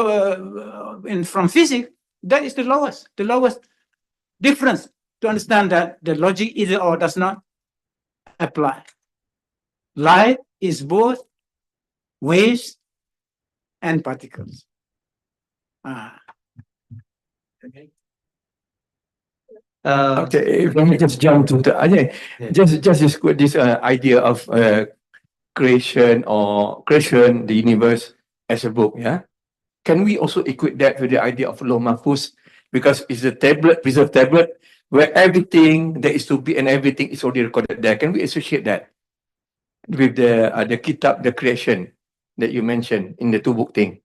from physics. That is the lowest difference to understand that the logic either or does not apply. Light is both waves and particles. Okay. Okay, let me just jump to the this idea of creation, the universe as a book. Yeah, can we also equate that with the idea of Lauh Mahfuz? Because it's a preserved tablet where everything there is to be and everything is already recorded there. Can we associate that with the kitab, the creation that you mentioned in the two book thing?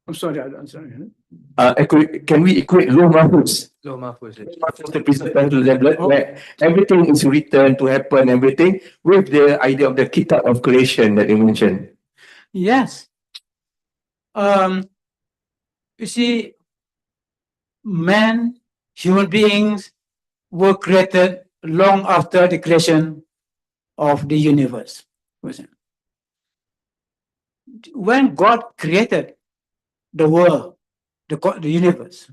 I'm sorry. Sorry. Can we equate Lauh Mahfuz? Lauh Mahfuz. The preserved tablet where everything is written to happen, everything, with the idea of the kitab of creation that you mentioned. Yes. You see, human beings were created long after the creation of the universe. When God created the world, the universe,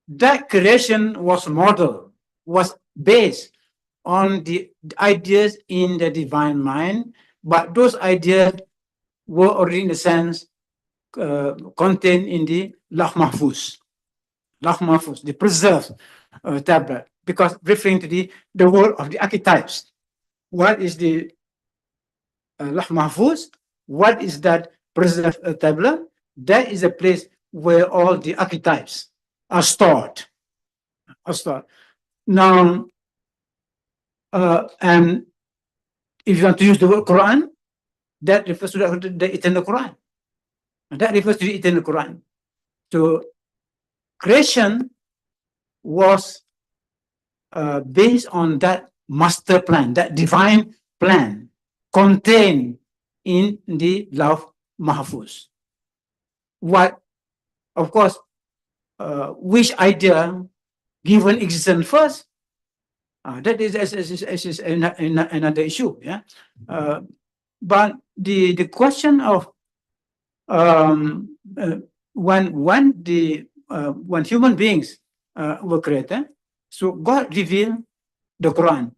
that creation was based on the ideas in the divine mind, but those ideas were already, in a sense, contained in the Lauh Mahfuz. Lauh Mahfuz, the preserved tablet, because referring to the world of the archetypes. What is the Lauh Mahfuz? What is that preserved tablet? That is a place where all the archetypes are stored. Now, and if you want to use the word Quran, that refers to the eternal Quran. That refers to the eternal Quran. So creation was based on that master plan, that divine plan contained in the Lauh Mahfuz. What, of course, which idea given existence first? That is another issue. Yeah, but the question of when human beings were created, so God revealed the Quran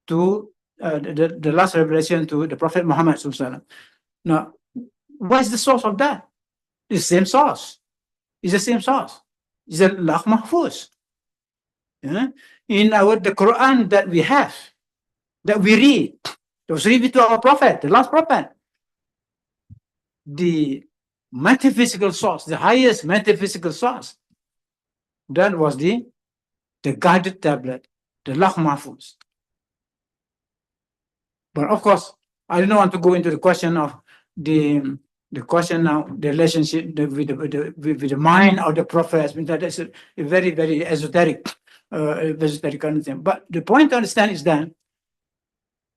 to the last revelation to the Prophet Muhammad SAW. Now, what is the source of that? It's the same source. It's the same source. It's the Lawh Mahfuz. Yeah? In the Quran that we have, that we read, that was revealed to our Prophet, the last Prophet, the metaphysical source, the highest metaphysical source, that was the guided tablet, the Lawh Mahfuz. But of course, I don't want to go into the question of the question now, the relationship with the mind of the prophets. That is a very, very esoteric kind of thing. But the point to understand is that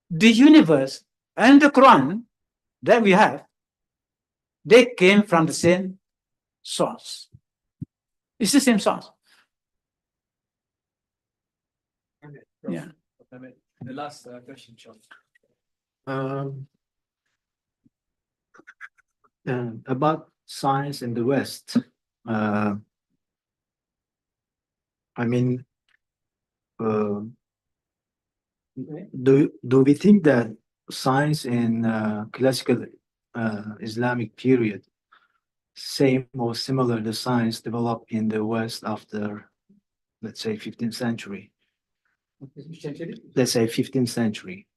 the universe and the Quran that we have, they came from the same source. It's the same source. Yeah. The last question, John. About science in the West, I mean, do we think that science in classical Islamic period, same or similar to science developed in the West after, let's say, 15th century? Let's say 15th century.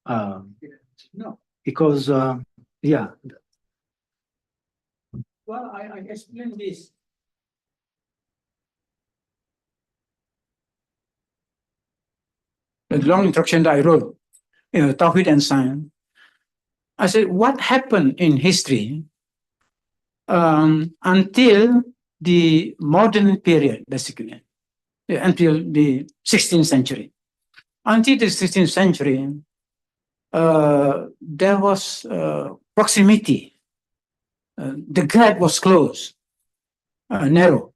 No. Because, yeah. Well, I explained this. The long introduction that I wrote, Tawhid and Science. I said, what happened in history until the modern period, basically, until the 16th century. Until the 16th century, there was proximity. The gap was close, narrow,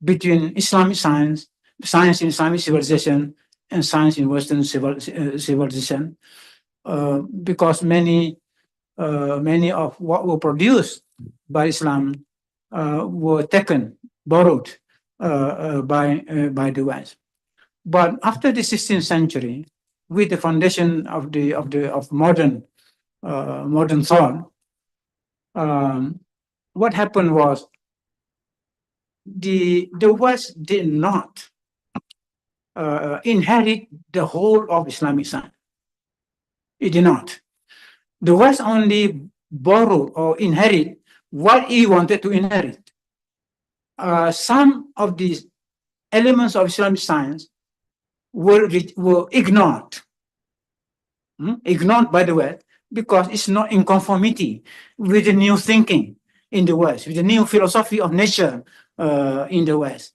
between Islamic science, science in Islamic civilization, and science in Western civilization, because many of what were produced by Islam were taken, borrowed by the West. But after the 16th century, with the foundation of modern thought, what happened was the West did not inherit the whole of Islamic science. It did not. The West only borrowed or inherit what he wanted to inherit. Some of these elements of Islamic science were ignored. Ignored by the West because it's not in conformity with the new thinking in the West, with the new philosophy of nature in the West.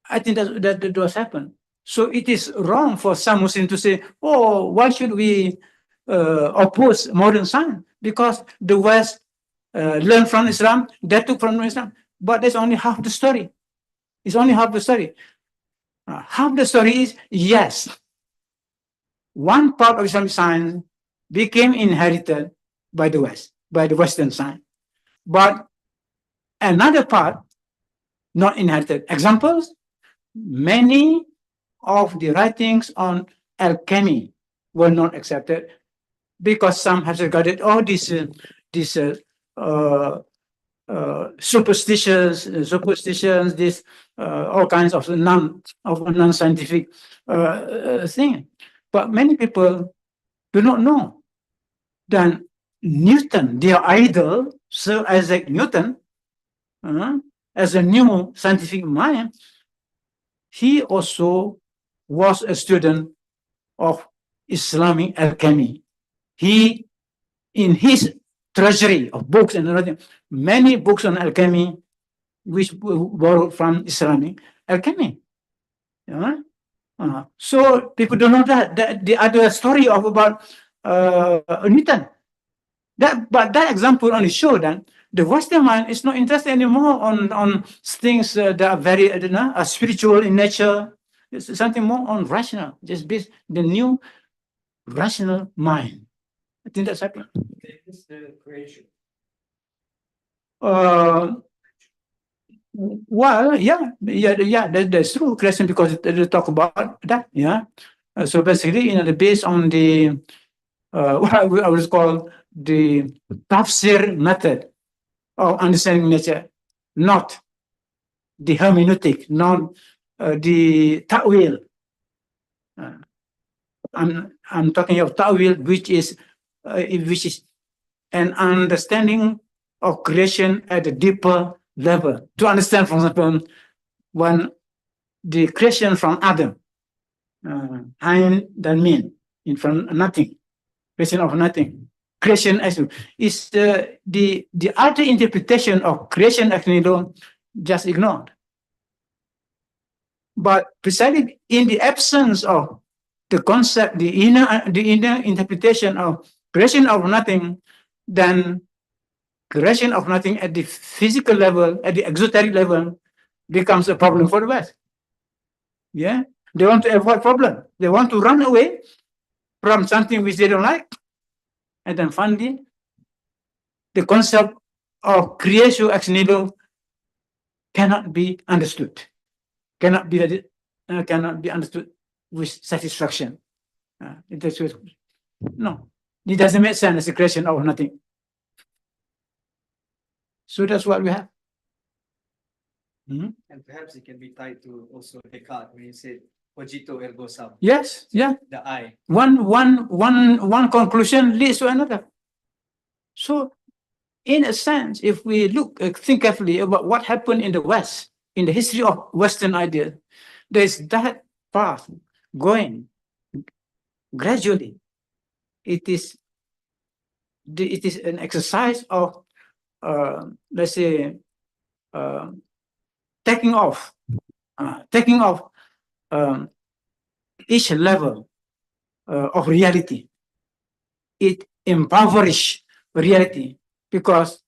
I think that does happen. So it is wrong for some Muslims to say, oh, why should we oppose modern science? Because the West learned from Islam, they took from Islam. But that's only half the story. It's only half the story. Half the story is, yes, one part of Islamic science became inherited by the West, by the Western science. But another part, not inherited. Examples, many of the writings on alchemy were not accepted because some have regarded all these superstitions, this all kinds of non-scientific thing. But many people do not know that Newton, their idol, Sir Isaac Newton, as a new scientific mind, he also was a student of Islamic alchemy. He, in his treasury of books and everything, many books on alchemy, which were borrowed from Islamic alchemy. So people don't know that the other story of about Newton. But that example only showed that the Western mind is not interested anymore on things that are very spiritual in nature. It's something more on rational, just based the new rational mind. I think that's happening. It's the creation. Well, yeah, that's true creation because they talk about that. Yeah, So basically, based on the what I would call the tafsir method of understanding nature, not the hermeneutic, not the ta'wil. I'm talking of ta'wil, which is an understanding of creation at a deeper level. To understand, for example, when the creation from Adam, Ayn dan Min, in from nothing, creation of nothing. Creation is the other interpretation of creation actually just ignored. But precisely in the absence of the concept, the inner interpretation of creation of nothing, then creation of nothing at the physical level, at the exoteric level, becomes a problem for the West. Yeah, they want to avoid problem. They want to run away from something which they don't like, and then finally, the concept of creatio ex nihilo cannot be understood. Cannot be understood with satisfaction. No, it doesn't make sense as a creation of nothing. So that's what we have. And perhaps it can be tied to also Descartes when he said cogito ergo sum. Yes, yeah. The I. One conclusion leads to another. So, in a sense, if we think carefully about what happened in the West, in the history of Western ideas, there's that path going gradually. It is an exercise of, let's say, taking off each level of reality. It impoverishes reality because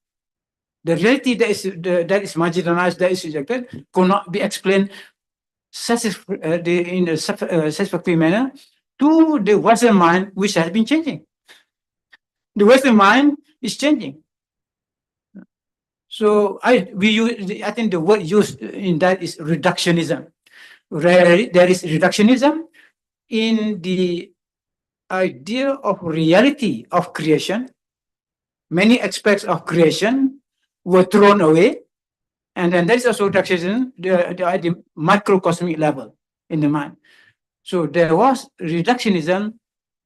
the reality that is marginalized, that is rejected, could not be explained in a satisfactory manner to the Western mind, which has been changing. The Western mind is changing. So I think the word used in that is reductionism. There is reductionism in the idea of reality of creation. Many aspects of creation were thrown away, and then there is also reductionism at the microcosmic level in the mind. So there was reductionism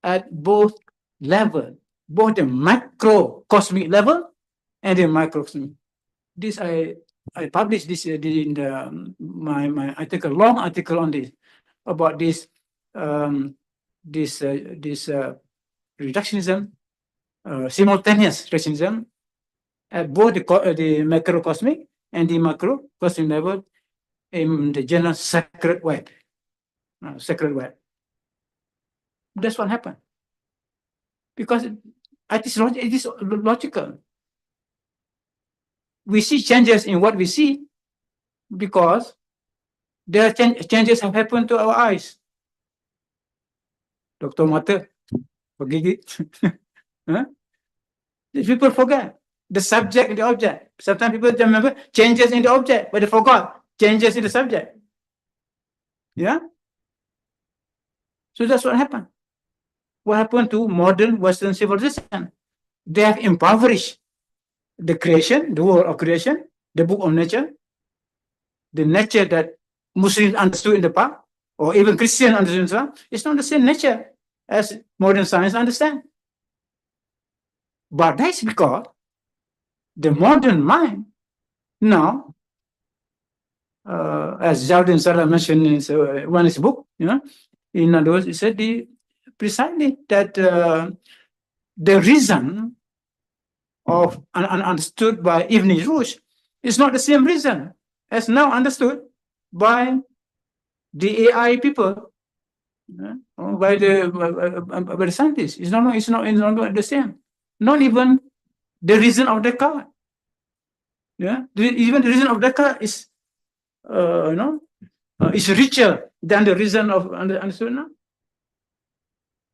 at both levels, both the macrocosmic level and the microcosmic. This I published this in my article, long article on this, about this reductionism, simultaneous reductionism at both the macrocosmic and the macrocosmic level in the general sacred web. Sacred web. That's what happened. Because it is logical. We see changes in what we see because there are changes have happened to our eyes. Dr. Mata, forget it. Huh? People forget the subject and the object. Sometimes people remember changes in the object, but they forgot changes in the subject. Yeah? So that's what happened. What happened to modern Western civilization? They have impoverished the creation, the world of creation, the book of nature, the nature that Muslims understood in the past, or even Christians understood in the past. It's not the same nature as modern science understands. But that's because the modern mind now, as Jawdin Sarah mentioned in one of his book, in other words, he said precisely that the reason of understood by Ibn Rushd is not the same reason as now understood by the AI people, by the scientists. It's not the same. Not even the reason of Descartes. Yeah, even the reason of Descartes is is richer than the reason of understood now.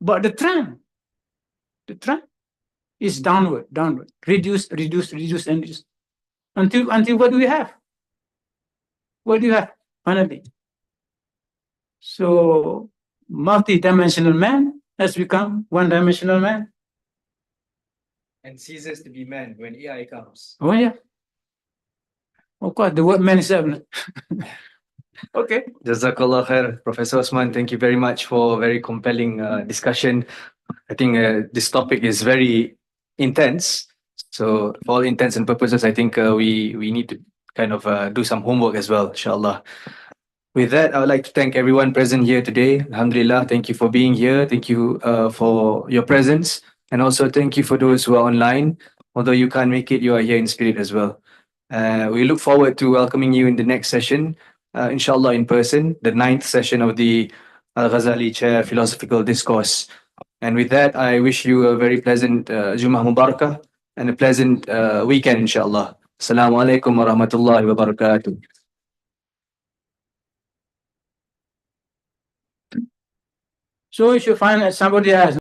But the trend is downward, reduce, and reduce. Until what do we have? What do you have finally? So multi-dimensional man has become one-dimensional man. And ceases to be man when AI comes. Oh yeah. Of course, the word man itself. Okay. Jazakallah khair, Professor Osman. Thank you very much for a very compelling discussion. I think this topic is very intense. So for all intents and purposes, I think we need to kind of do some homework as well, inshallah. With that, I would like to thank everyone present here today. Alhamdulillah, thank you for being here. Thank you for your presence. And also thank you for those who are online. Although you can't make it, you are here in spirit as well. We look forward to welcoming you in the next session, inshallah in person, the 9th session of the Al-Ghazali Chair Philosophical Discourse. And with that, I wish you a very pleasant Jummah Mubarakah and a pleasant weekend, inshallah. Assalamu alaikum wa rahmatullahi wa barakatuh. So if you find that somebody has